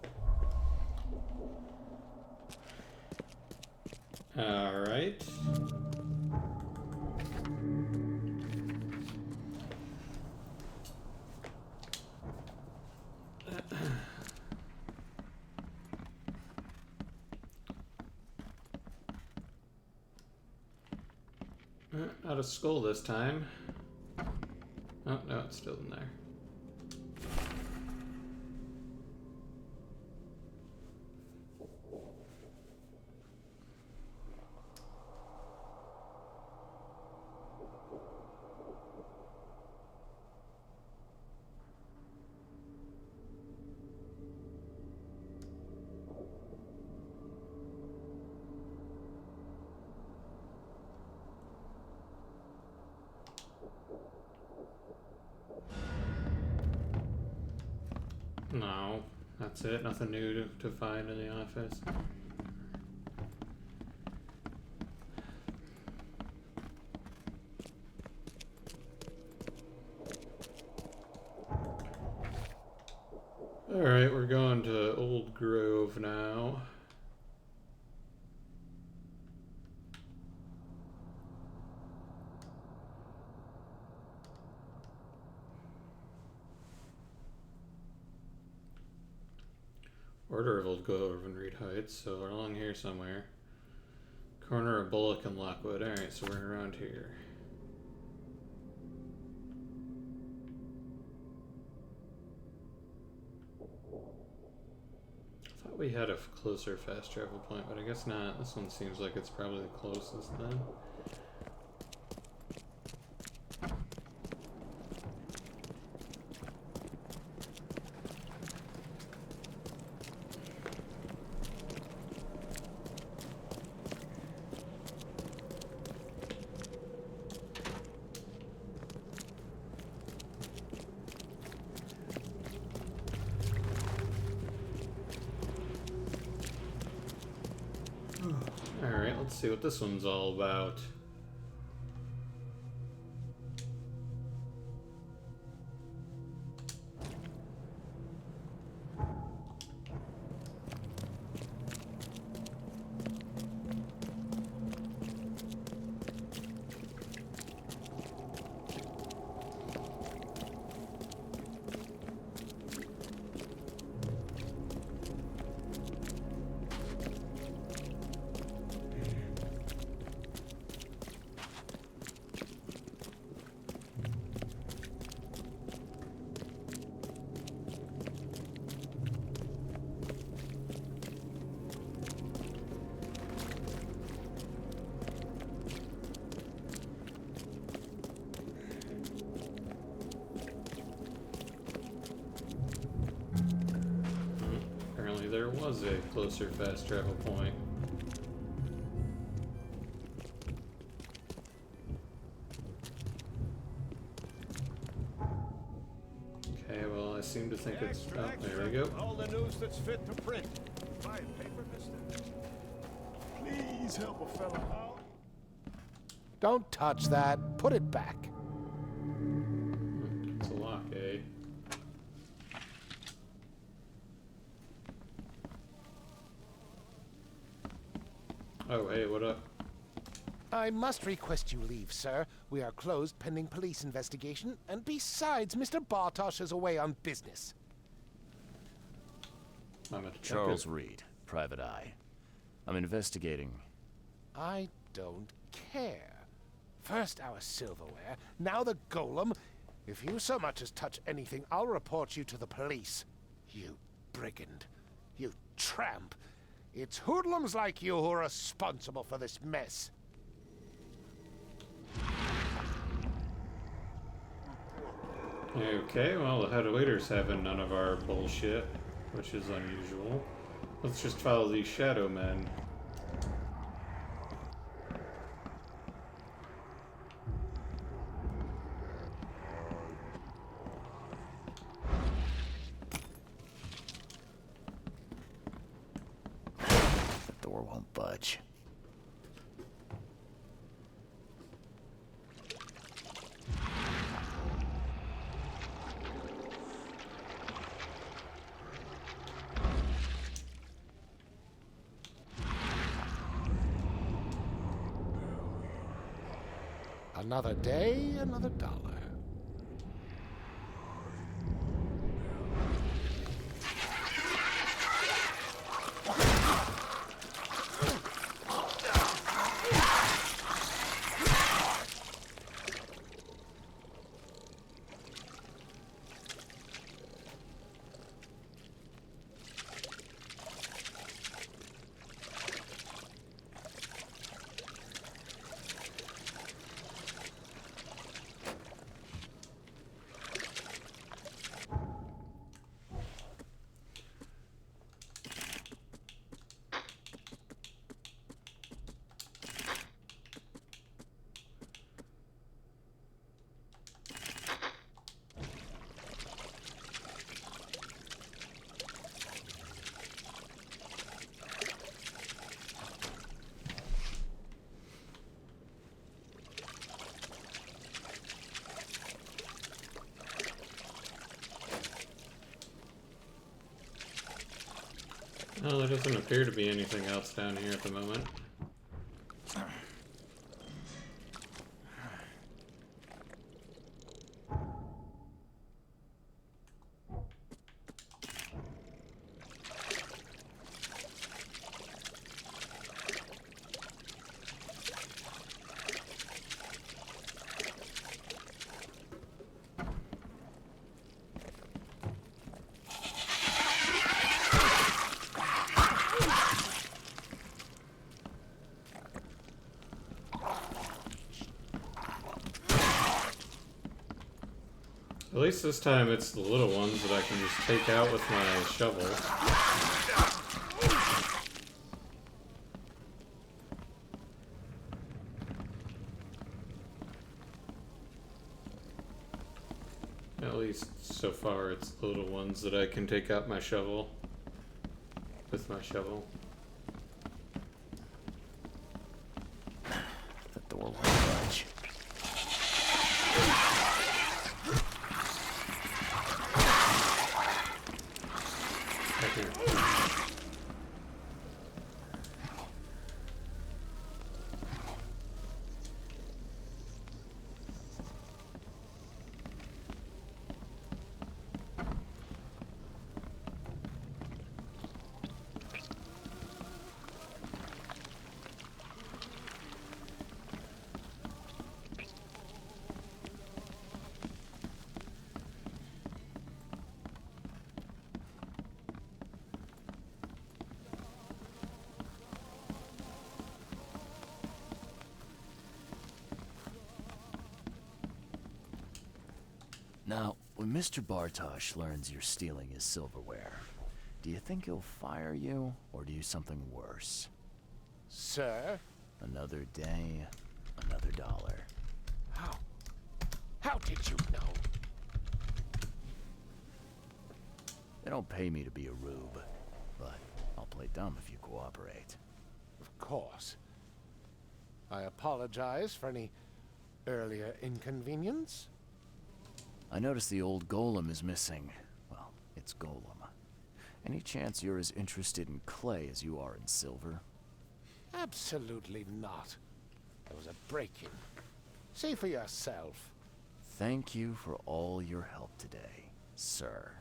Alright. a skull this time. Oh, no, it's still in there. No, that's it. Nothing new to find in the office. Alright, we're going to Old Grove now. Order of Old Grove and Reed Heights, so we're along here somewhere. Corner of Bullock and Lockwood. Alright, so we're around here. I thought we had a closer fast travel point, but I guess not. This one seems like it's probably the closest then. Alright, let's see what this one's all about. There was a closer fast travel point. Okay, well, I seem to think it's... Oh, there we go. All the news that's fit to print. Buy a paper, mister. Please help a fella out. Don't touch that. Put it back. It's a lock, eh? Oh, hey, what up? I must request you leave, sir. We are closed pending police investigation, and besides, Mr. Bartosz is away on business. I'm a Charles Reed, Private Eye. I'm investigating. I don't care. First our silverware, now the golem. If you so much as touch anything, I'll report you to the police. You brigand. You tramp. It's hoodlums like you who are responsible for this mess. Okay, well, the head waiter's having none of our bullshit, which is unusual. Let's just follow these shadow men. The door won't budge. Another day, another dollar. Well, there doesn't appear to be anything else down here at the moment. At least this time it's the little ones that I can just take out with my shovel. At least so far it's the little ones that I can take out my shovel with my shovel. The door won't budge. Now, when Mr. Bartosh learns you're stealing his silverware, do you think he'll fire you, or do something worse? Sir? Another day, another dollar. How did you know? They don't pay me to be a rube, but I'll play dumb if you cooperate. Of course. I apologize for any earlier inconvenience. I noticed the old golem is missing. Well, it's golem. Any chance you're as interested in clay as you are in silver? Absolutely not. There was a break-in. See for yourself. Thank you for all your help today, sir.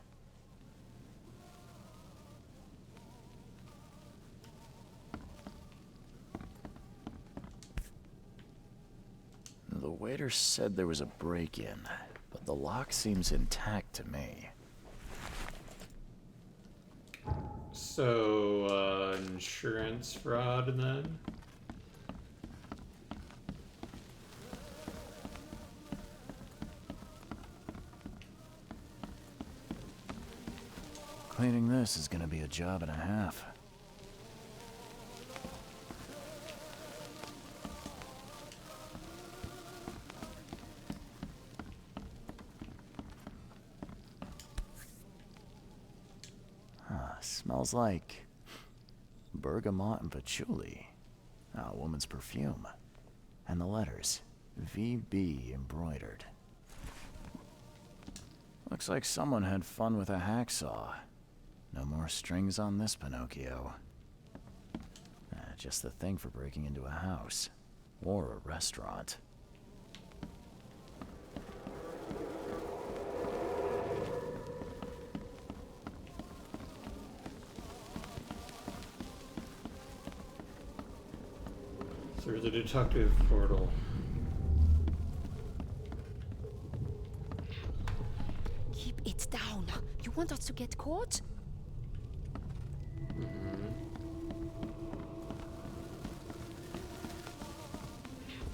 The waiter said there was a break-in, but the lock seems intact to me. So, insurance fraud then? Cleaning this is gonna be a job and a half. Smells like bergamot and patchouli. A woman's perfume. And the letters, VB embroidered. Looks like someone had fun with a hacksaw. No more strings on this Pinocchio. Just the thing for breaking into a house. Or a restaurant. Through the deductive portal. Keep it down. You want us to get caught?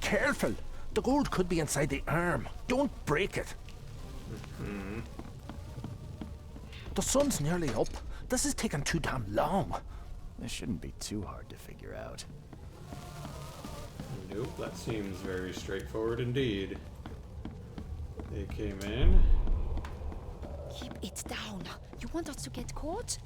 Careful! The gold could be inside the arm. Don't break it. The sun's nearly up. This is taking too damn long. This shouldn't be too hard to figure out. Nope, that seems very straightforward indeed. They came in. Keep it down. You want us to get caught?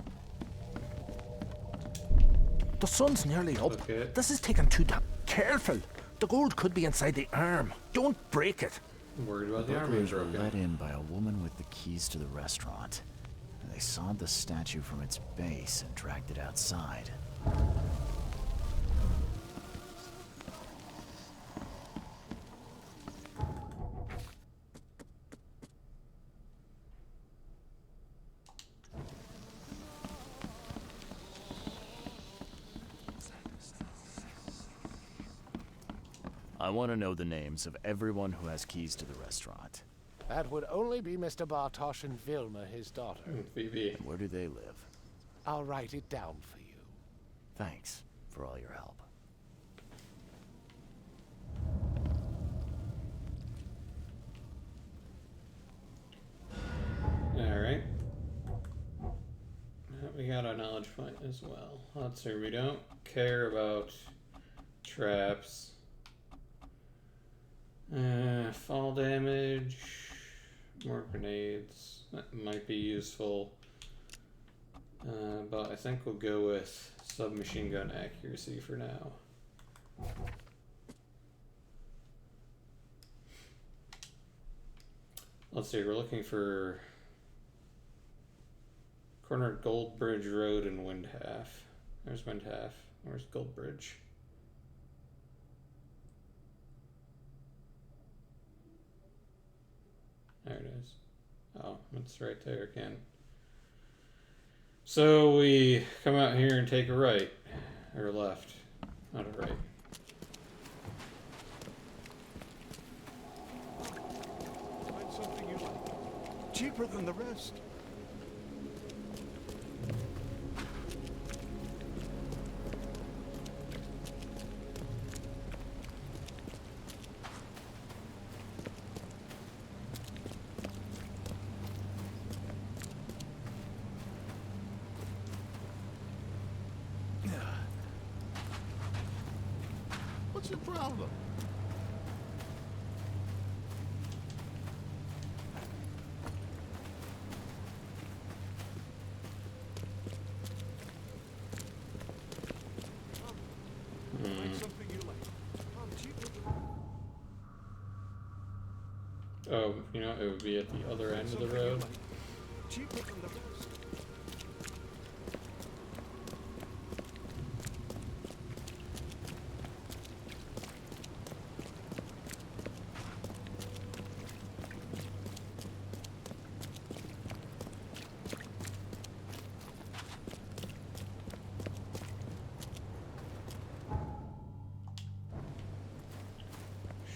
The sun's nearly up. Okay. This is taking too damn... Careful! The gold could be inside the arm. Don't break it. I'm worried about the arm Burglars were broken. let in by a woman with the keys to the restaurant. They sawed the statue from its base and dragged it outside. I want to know the names of everyone who has keys to the restaurant. That would only be Mr. Bartosz and Vilma, his daughter. Phoebe. Where do they live? I'll write it down for you. Thanks for all your help. Alright. We got a knowledge point as well. Let's see, we don't care about traps. Fall damage, more grenades, that might be useful. But I think we'll go with submachine gun accuracy for now. Let's see, we're looking for corner of Gold Bridge Road and Wind Half. There's Wind Half. Where's Gold Bridge? There it is. Oh, it's right there again. So we come out here and take a right. Or left. Not a right. Find something you like. Cheaper than the rest. What's your problem? Find something you like. Cheaper than... Oh, you know, it would be at the other end of the road. Cheaper than the rest.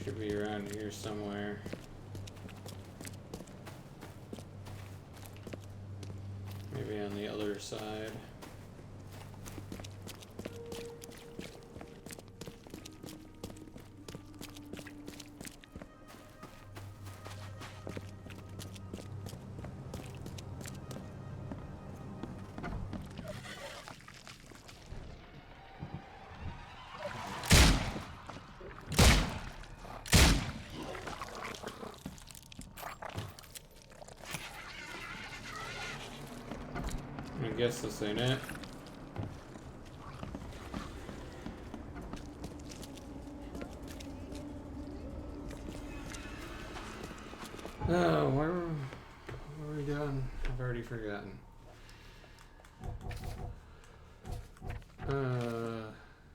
Should be around here somewhere. Maybe on the other side. I guess this ain't it. Oh, where are we going? I've already forgotten.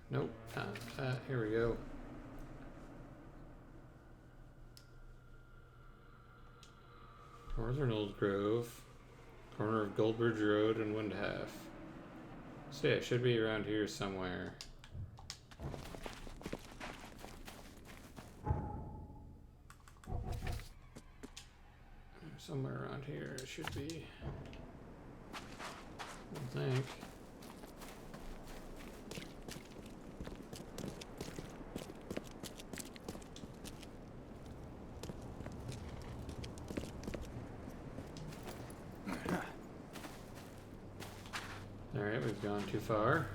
Nope, not that. Here we go. Northern Old Grove. Corner of Goldbridge Road and Wind Half. So yeah, it should be around here somewhere. Somewhere around here it should be. I think. Alright, we've gone too far.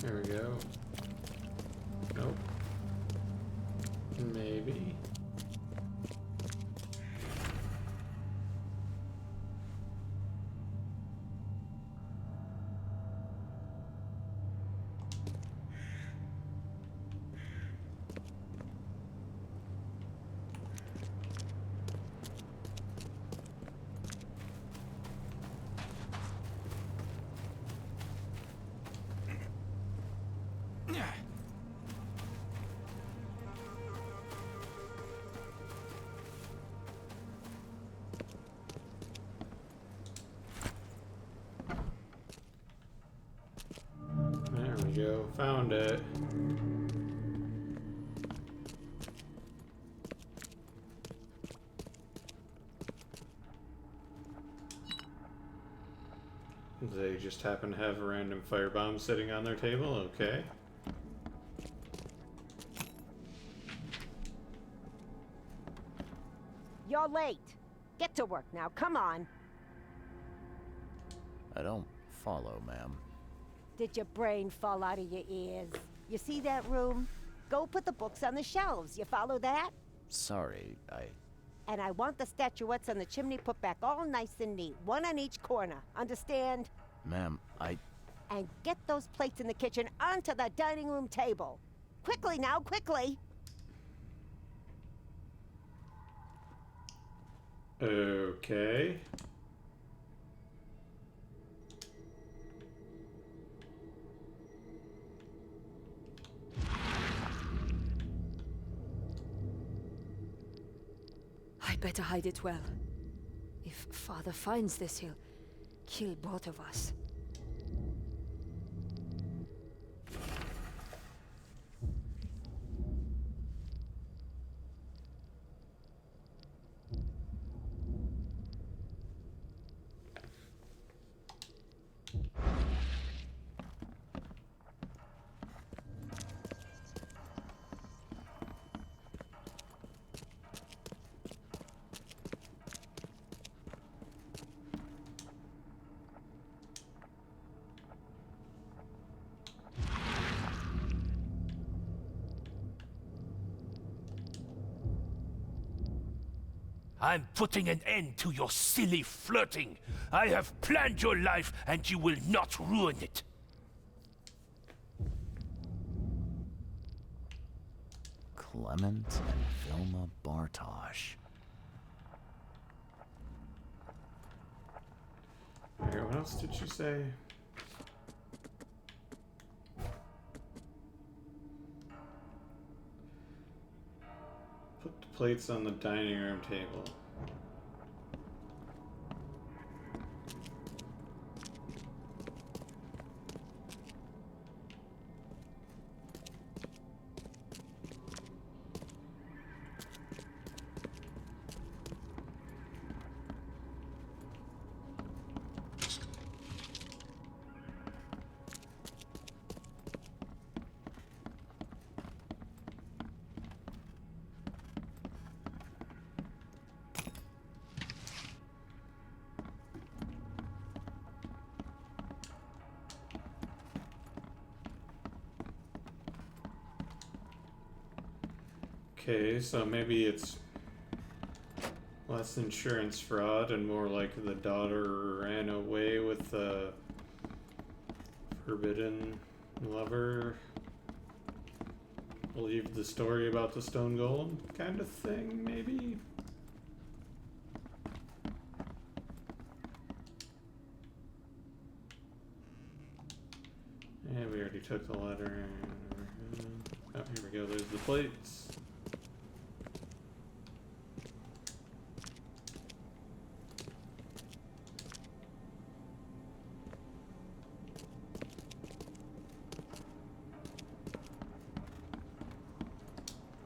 There we go. Nope. Maybe. go. Found it. They just happen to have a random firebomb sitting on their table. Okay. You're late. Get to work now. Come on. I don't follow, ma'am. Did your brain fall out of your ears? You see that room? Go put the books on the shelves. You follow that? Sorry, And I want the statuettes on the chimney put back all nice and neat. One on each corner. Understand? Ma'am, And get those plates in the kitchen onto the dining room table. Quickly now, quickly! Okay. I'd better hide it well. If Father finds this, he'll kill both of us. I'm putting an end to your silly flirting. I have planned your life, and you will not ruin it. Clement and Vilma Bartosz. Okay, what else did you say? Put the plates on the dining room table. Okay, so maybe it's less insurance fraud and more like the daughter ran away with the forbidden lover. Believed the story about the stone golem kind of thing, maybe? Yeah, we already took the letter. Oh, here we go, there's the plates.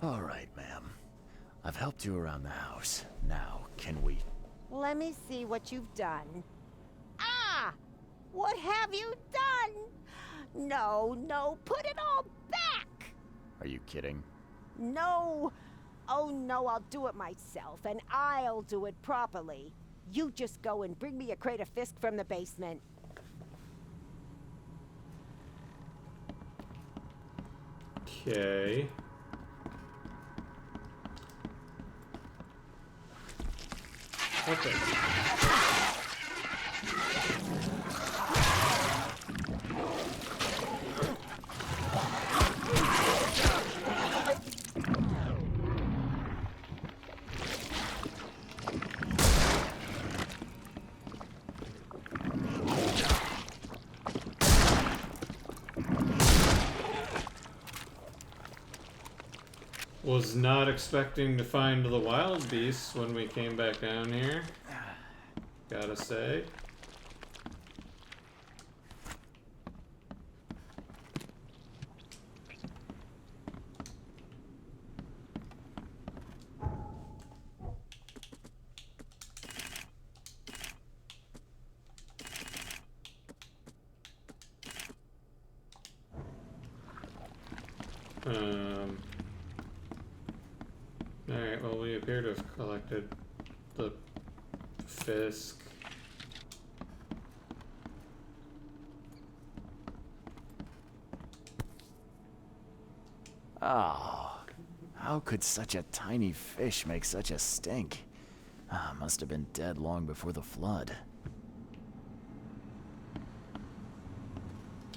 All right, ma'am. I've helped you around the house. Now, can we... Let me see what you've done. Ah! What have you done? No, no, put it all back! Are you kidding? No. Oh no, I'll do it myself, and I'll do it properly. You just go and bring me a crate of Fisk from the basement. Okay. Okay. Was not expecting to find the wild beasts when we came back down here. Gotta say. Alright, well, we appear to have collected the Fisk. Oh, how could such a tiny fish make such a stink? Ah, must have been dead long before the flood.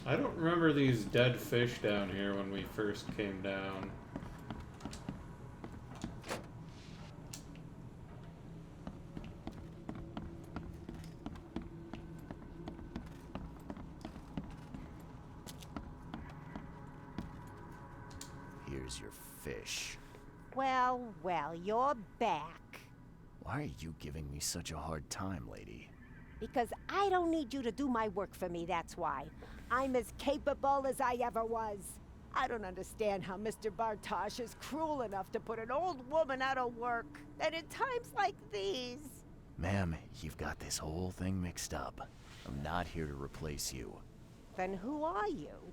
I don't remember these dead fish down here when we first came down. Here's your fish. Well, well, you're back. Why are you giving me such a hard time, lady? Because I don't need you to do my work for me, that's why. I'm as capable as I ever was. I don't understand how Mr. Bartosz is cruel enough to put an old woman out of work. And in times like these... Ma'am, you've got this whole thing mixed up. I'm not here to replace you. Then who are you?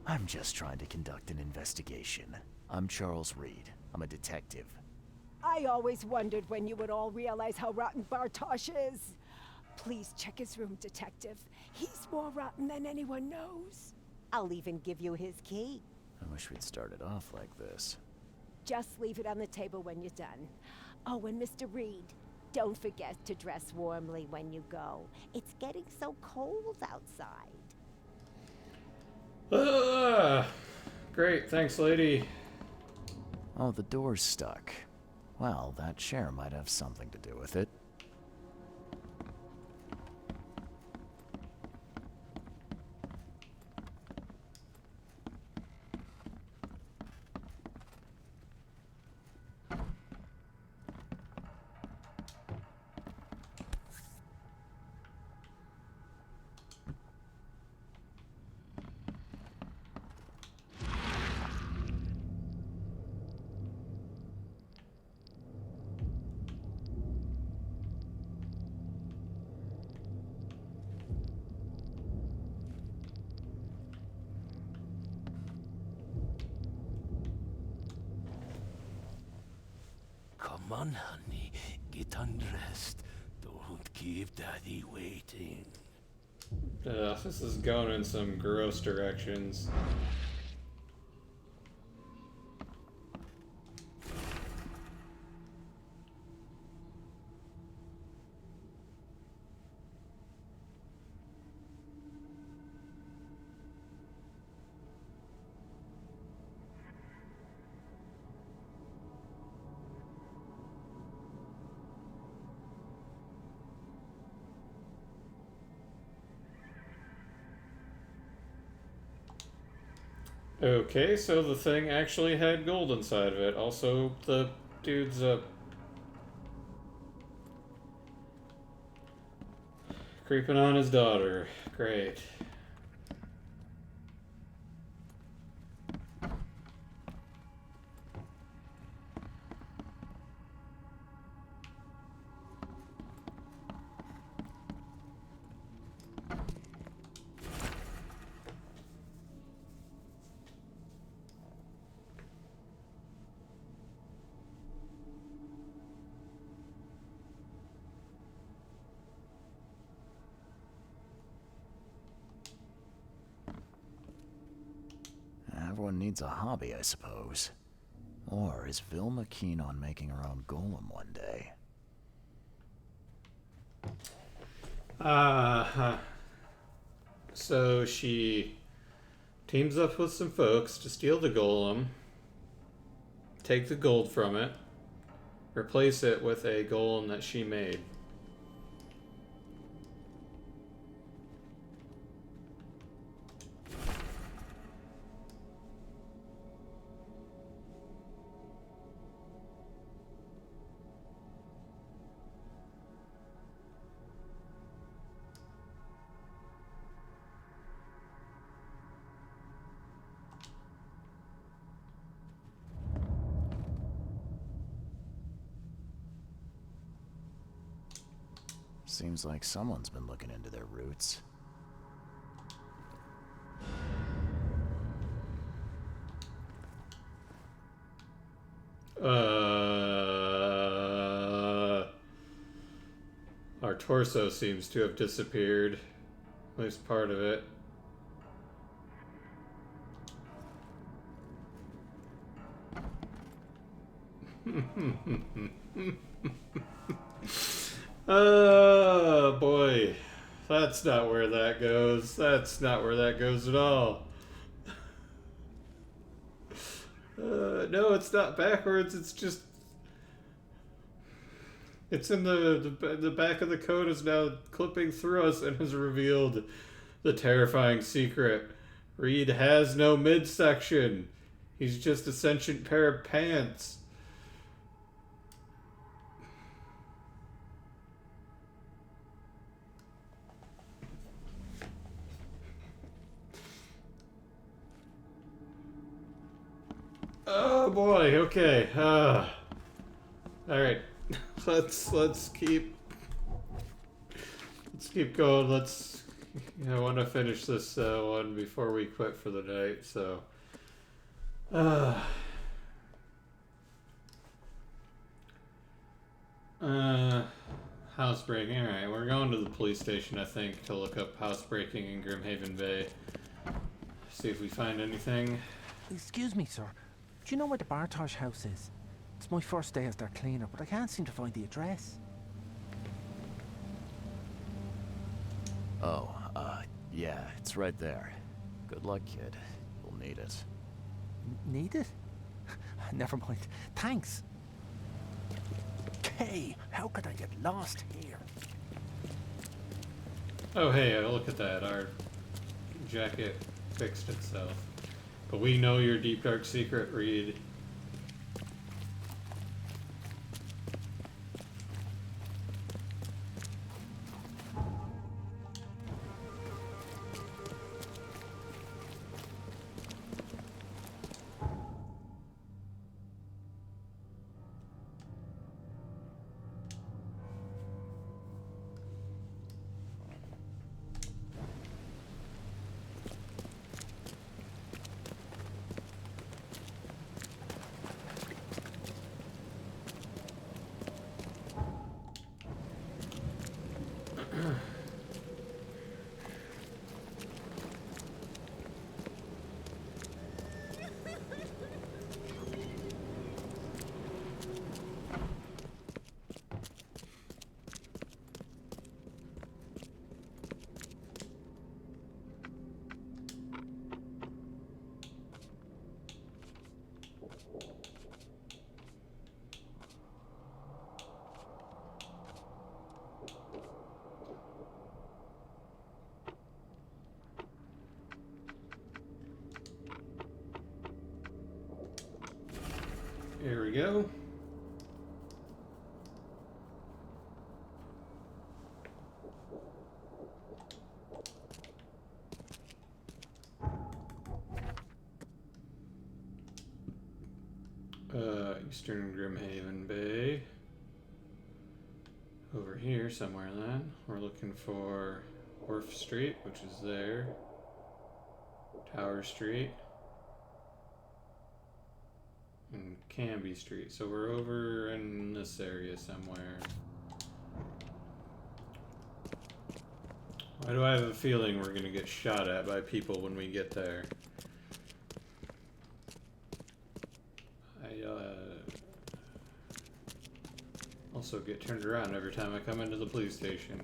I'm just trying to conduct an investigation. I'm Charles Reed. I'm a detective. I always wondered when you would all realize how rotten Bartosz is. Please check his room, Detective. He's more rotten than anyone knows. I'll even give you his key. I wish we'd started off like this. Just leave it on the table when you're done. Oh, and Mr. Reed, don't forget to dress warmly when you go. It's getting so cold outside. Great, thanks, lady. Oh, the door's stuck. Well, that chair might have something to do with it. Come on, honey. Get undressed. Don't keep Daddy waiting. This is going in some gross directions. Okay, so the thing actually had gold inside of it. Also, the dude's creeping on his daughter. Great. Everyone needs a hobby, I suppose. Or is Vilma keen on making her own golem one day? So she teams up with some folks to steal the golem, take the gold from it, replace it with a golem that she made. Seems like someone's been looking into their roots. Our torso seems to have disappeared. At least part of it. Oh boy. That's not where that goes. That's not where that goes at all. No, it's not backwards. It's just... It's in the back of the code is now clipping through us and has revealed the terrifying secret. Reed has no midsection. He's just a sentient pair of pants. Oh boy, okay. Alright. Let's keep going. I want to finish this one before we quit for the night, so housebreaking. Alright, we're going to the police station, I think, to look up housebreaking in Grimhaven Bay. See if we find anything. Excuse me, sir. Do you know where the Bartosh house is? It's my first day as their cleaner, but I can't seem to find the address. Oh, yeah, it's right there. Good luck, kid. You'll need it. Need it? Never mind. Thanks. Kay, how could I get lost here? Oh hey, look at that. Our jacket fixed itself. But we know your deep dark secret, Reed. Here we go. Eastern Grimhaven Bay. Over here somewhere then. We're looking for Wharf Street, which is there. Tower Street. And Canby Street. So we're over in this area somewhere. Why do I have a feeling we're gonna get shot at by people when we get there? Also get turned around every time I come into the police station.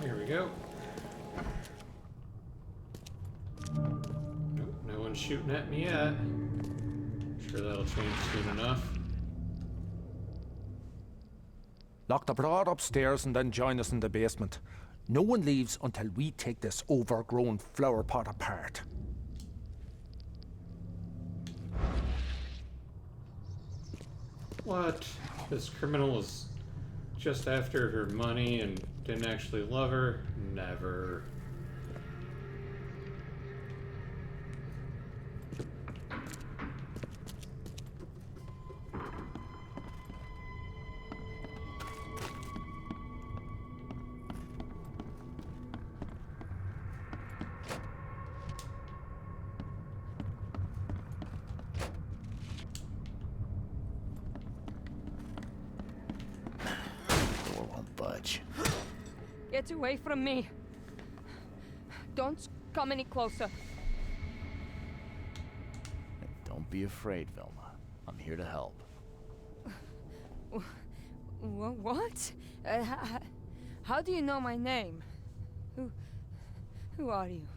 Here we go. Nope, no one's shooting at me yet. Sure that'll change soon enough. Lock the broad upstairs and then join us in the basement. No one leaves until we take this overgrown flower pot apart. What? This criminal was just after her money and didn't actually love her? Never. Door won't budge. Get away from me. Don't come any closer. Don't be afraid, Velma. I'm here to help. What? How do you know my name? Who are you?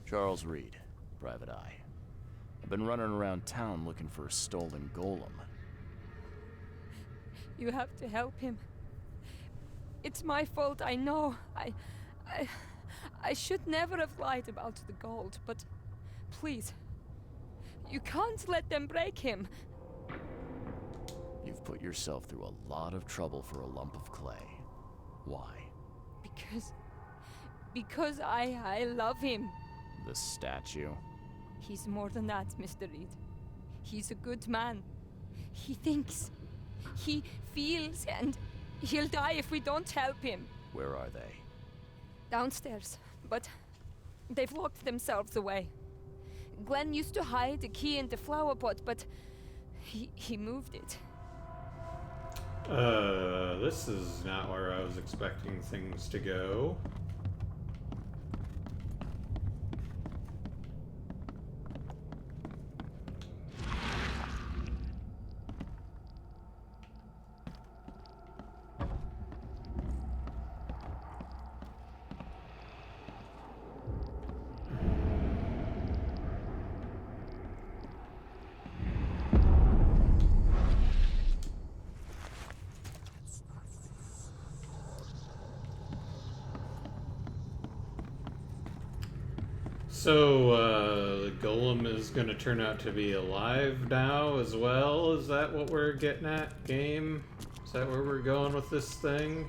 Charles Reed, Private Eye. I've been running around town looking for a stolen golem. You have to help him. It's my fault, I know. I should never have lied about the gold, but please, you can't let them break him. You've put yourself through a lot of trouble for a lump of clay. Why? Because I love him. The statue? He's more than that, Mr. Reed. He's a good man. He thinks. He feels, and he'll die if we don't help him. Where are they? Downstairs, but they've locked themselves away. Glenn used to hide the key in the flower pot, but he moved it. This is not where I was expecting things to go. So, the golem is gonna turn out to be alive now as well? Is that what we're getting at, game? Is that where we're going with this thing?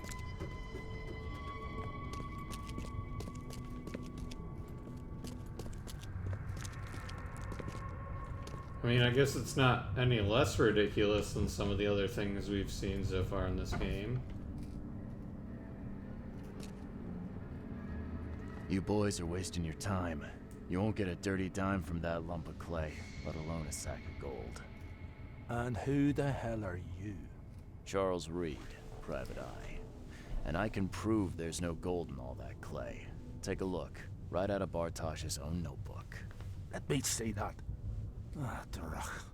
I mean, I guess it's not any less ridiculous than some of the other things we've seen so far in this game. You boys are wasting your time. You won't get a dirty dime from that lump of clay, let alone a sack of gold. And who the hell are you? Charles Reed, Private Eye. And I can prove there's no gold in all that clay. Take a look, right out of Bartosh's own notebook. Let me see that. Ah, Durach.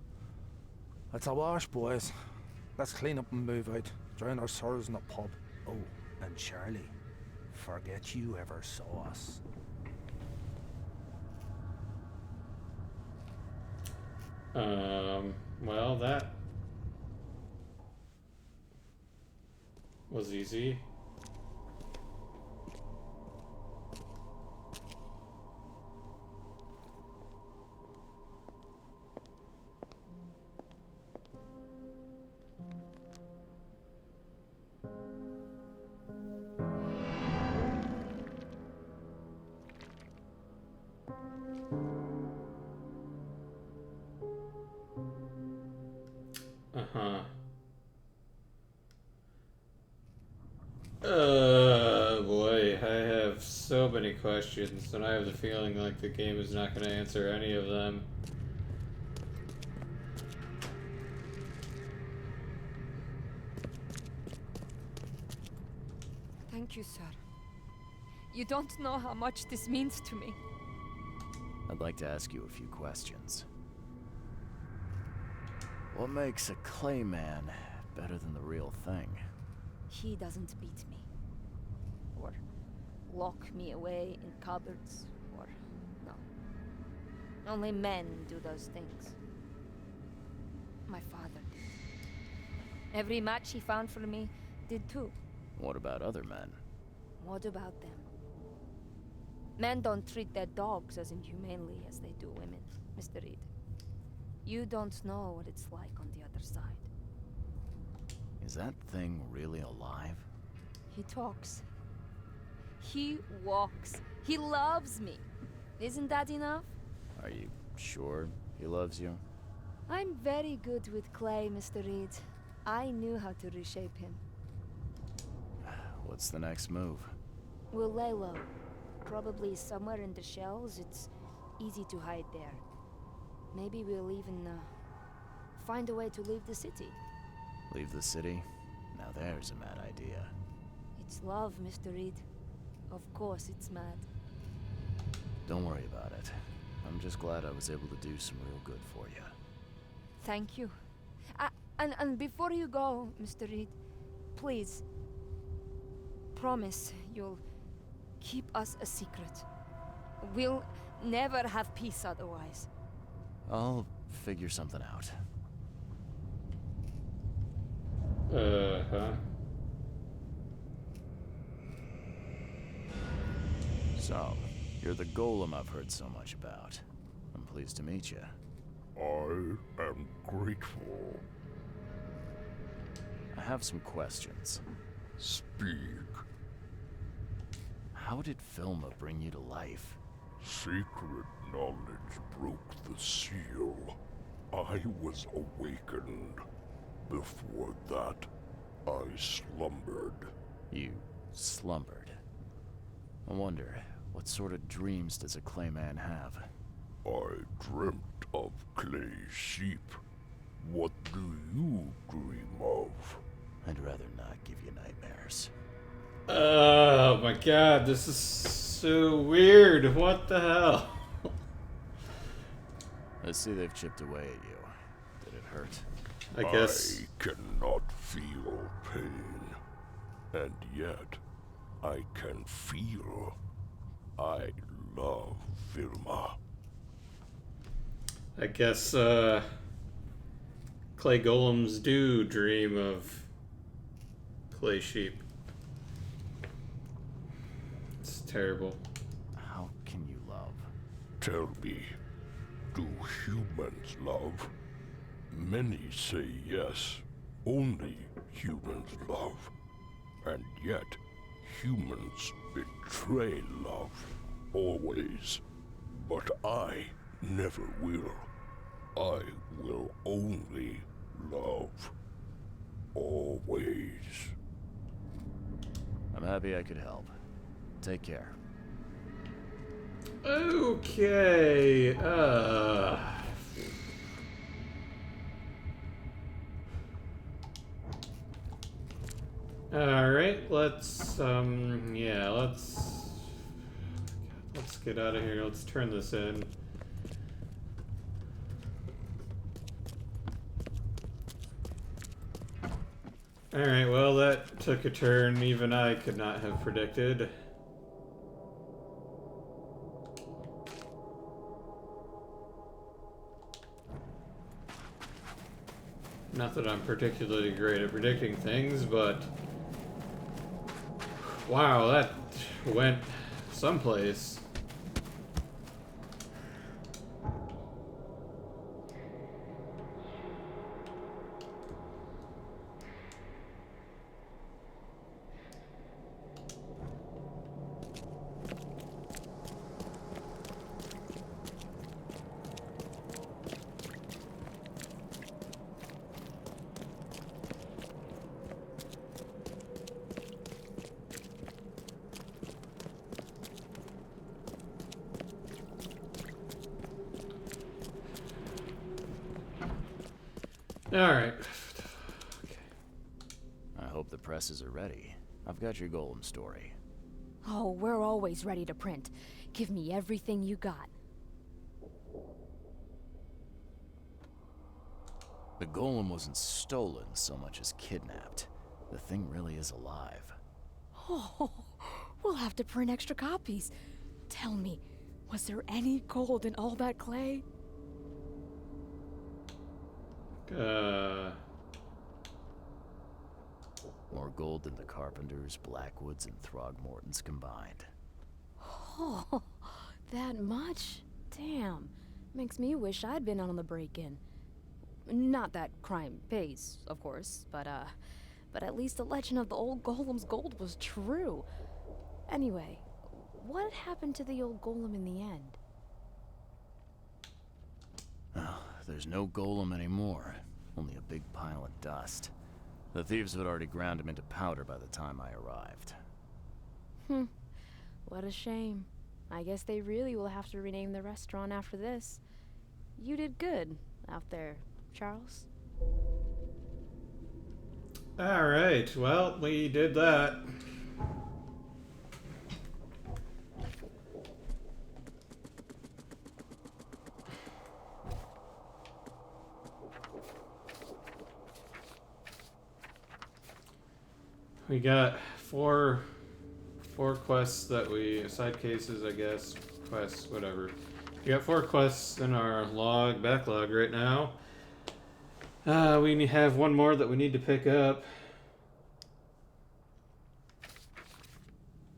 That's a wash, boys. Let's clean up and move out. Drown our sorrows in a pub. Oh, and Charlie, forget you ever saw us. Well, that was easy. Boy, I have so many questions, and I have the feeling like the game is not going to answer any of them. Thank you, sir. You don't know how much this means to me. I'd like to ask you a few questions. What makes a clay man better than the real thing? He doesn't beat me. Or lock me away in cupboards. Or... no. Only men do those things. My father did. Every match he found for me did too. What about other men? What about them? Men don't treat their dogs as inhumanely as they do women, Mr. Reed. You don't know what it's like on the other side. Is that thing really alive? He talks. He walks. He loves me. Isn't that enough? Are you sure he loves you? I'm very good with clay, Mr. Reed. I knew how to reshape him. What's the next move? We'll lay low. Probably somewhere in the shells. It's easy to hide there. Maybe we'll even find a way to leave the city. Leave the city? Now there's a mad idea. It's love, Mr. Reed. Of course it's mad. Don't worry about it. I'm just glad I was able to do some real good for you. Thank you. And before you go, Mr. Reed, please, promise you'll keep us a secret. We'll never have peace otherwise. I'll figure something out. Uh-huh. So, you're the golem I've heard so much about. I'm pleased to meet you. I am grateful. I have some questions. Speak. How did Filma bring you to life? Sacred knowledge broke the seal. I was awakened. Before that, I slumbered. You slumbered. I wonder, what sort of dreams does a clay man have? I dreamt of clay sheep. What do you dream of? I'd rather not give you nightmares. Oh my god, this is so weird. What the hell? I see they've chipped away at you. Did it hurt? I guess. I cannot feel pain. And yet, I can feel. I love Vilma. I guess, clay golems do dream of clay sheep. It's terrible. How can you love? Tell me, do humans love? Many say yes, only humans love. And yet, humans betray love, always. But I never will. I will only love. Always. I'm happy I could help. Take care. Okay, Alright, let's get out of here. Let's turn this in. Alright, well, that took a turn even I could not have predicted. Not that I'm particularly great at predicting things, but wow, that went someplace. Alright. I hope the presses are ready. I've got your golem story. Oh, we're always ready to print. Give me everything you got. The golem wasn't stolen so much as kidnapped. The thing really is alive. Oh, we'll have to print extra copies. Tell me, was there any gold in all that clay? More gold than the Carpenters, Blackwoods, and Throgmortons combined. Oh, that much? Damn. Makes me wish I'd been on the break-in. Not that crime pays, of course, but at least the legend of the old golem's gold was true. Anyway, what happened to the old golem in the end? Oh, there's no golem anymore. Only a big pile of dust. The thieves had already ground him into powder by the time I arrived. What a shame. I guess they really will have to rename the restaurant after this. You did good out there, Charles. Alright, well, we did that. We got four quests that side cases, I guess, quests, whatever. We got 4 quests in our backlog right now. We have one more that we need to pick up.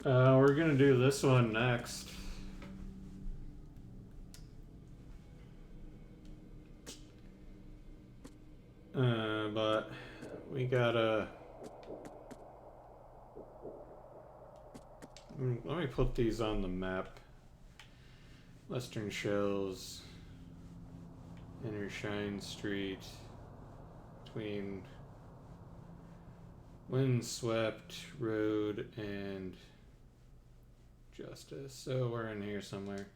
We're gonna do this one next. But we gotta... Let me put these on the map. Western Shells, Inner Shine Street, between Windswept Road and Justice. So we're in here somewhere.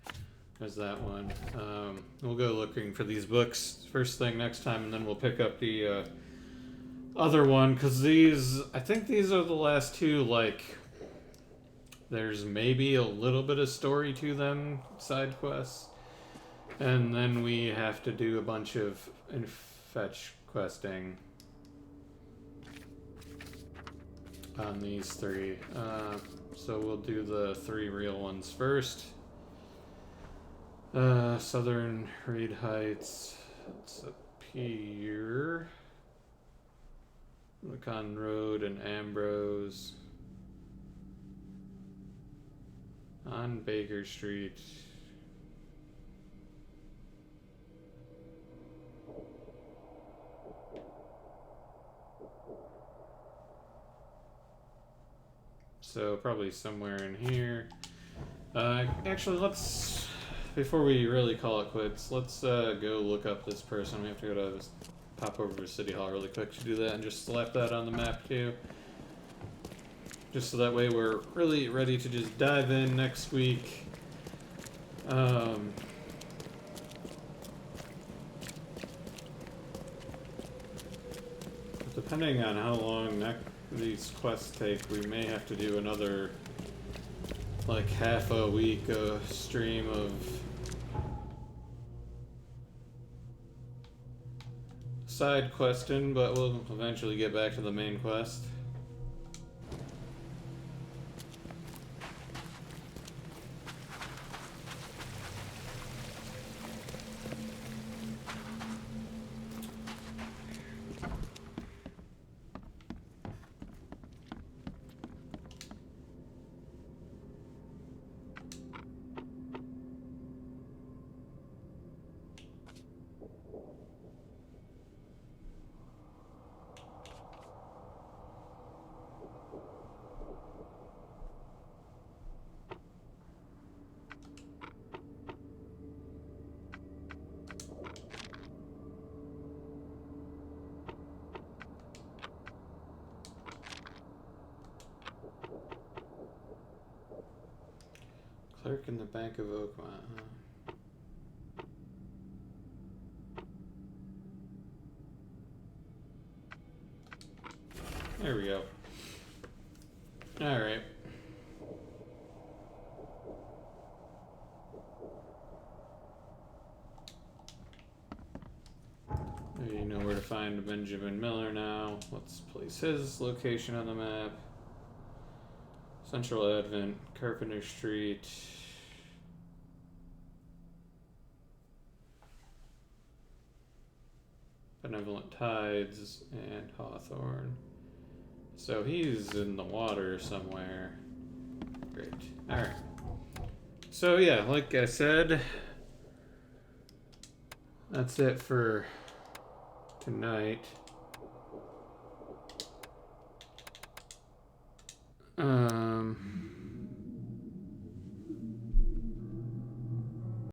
There's that one. We'll go looking for these books first thing next time, and then we'll pick up the other one, because I think these are the last 2, like, there's maybe a little bit of story to them, side quests. And then we have to do a bunch of fetch questing on these 3. So we'll do the 3 real ones first. Southern Reed Heights. It's up here. Macon Road and Ambrose. On Baker Street. So probably somewhere in here. Actually, before we really call it quits, let's go look up this person. We have to go to pop over to City Hall really quick to do that, and just slap that on the map too. Just so that way we're really ready to just dive in next week. Depending on how long these quests take, we may have to do another, like, half a week stream of side questing, but we'll eventually get back to the main quest. Clerk in the Bank of Oakmont, huh? There we go. Alright. You know where to find Benjamin Miller now. Let's place his location on the map. Central Advent, Carpenter Street. Benevolent Tides and Hawthorne. So he's in the water somewhere. Great. Alright. So yeah, like I said, that's it for tonight.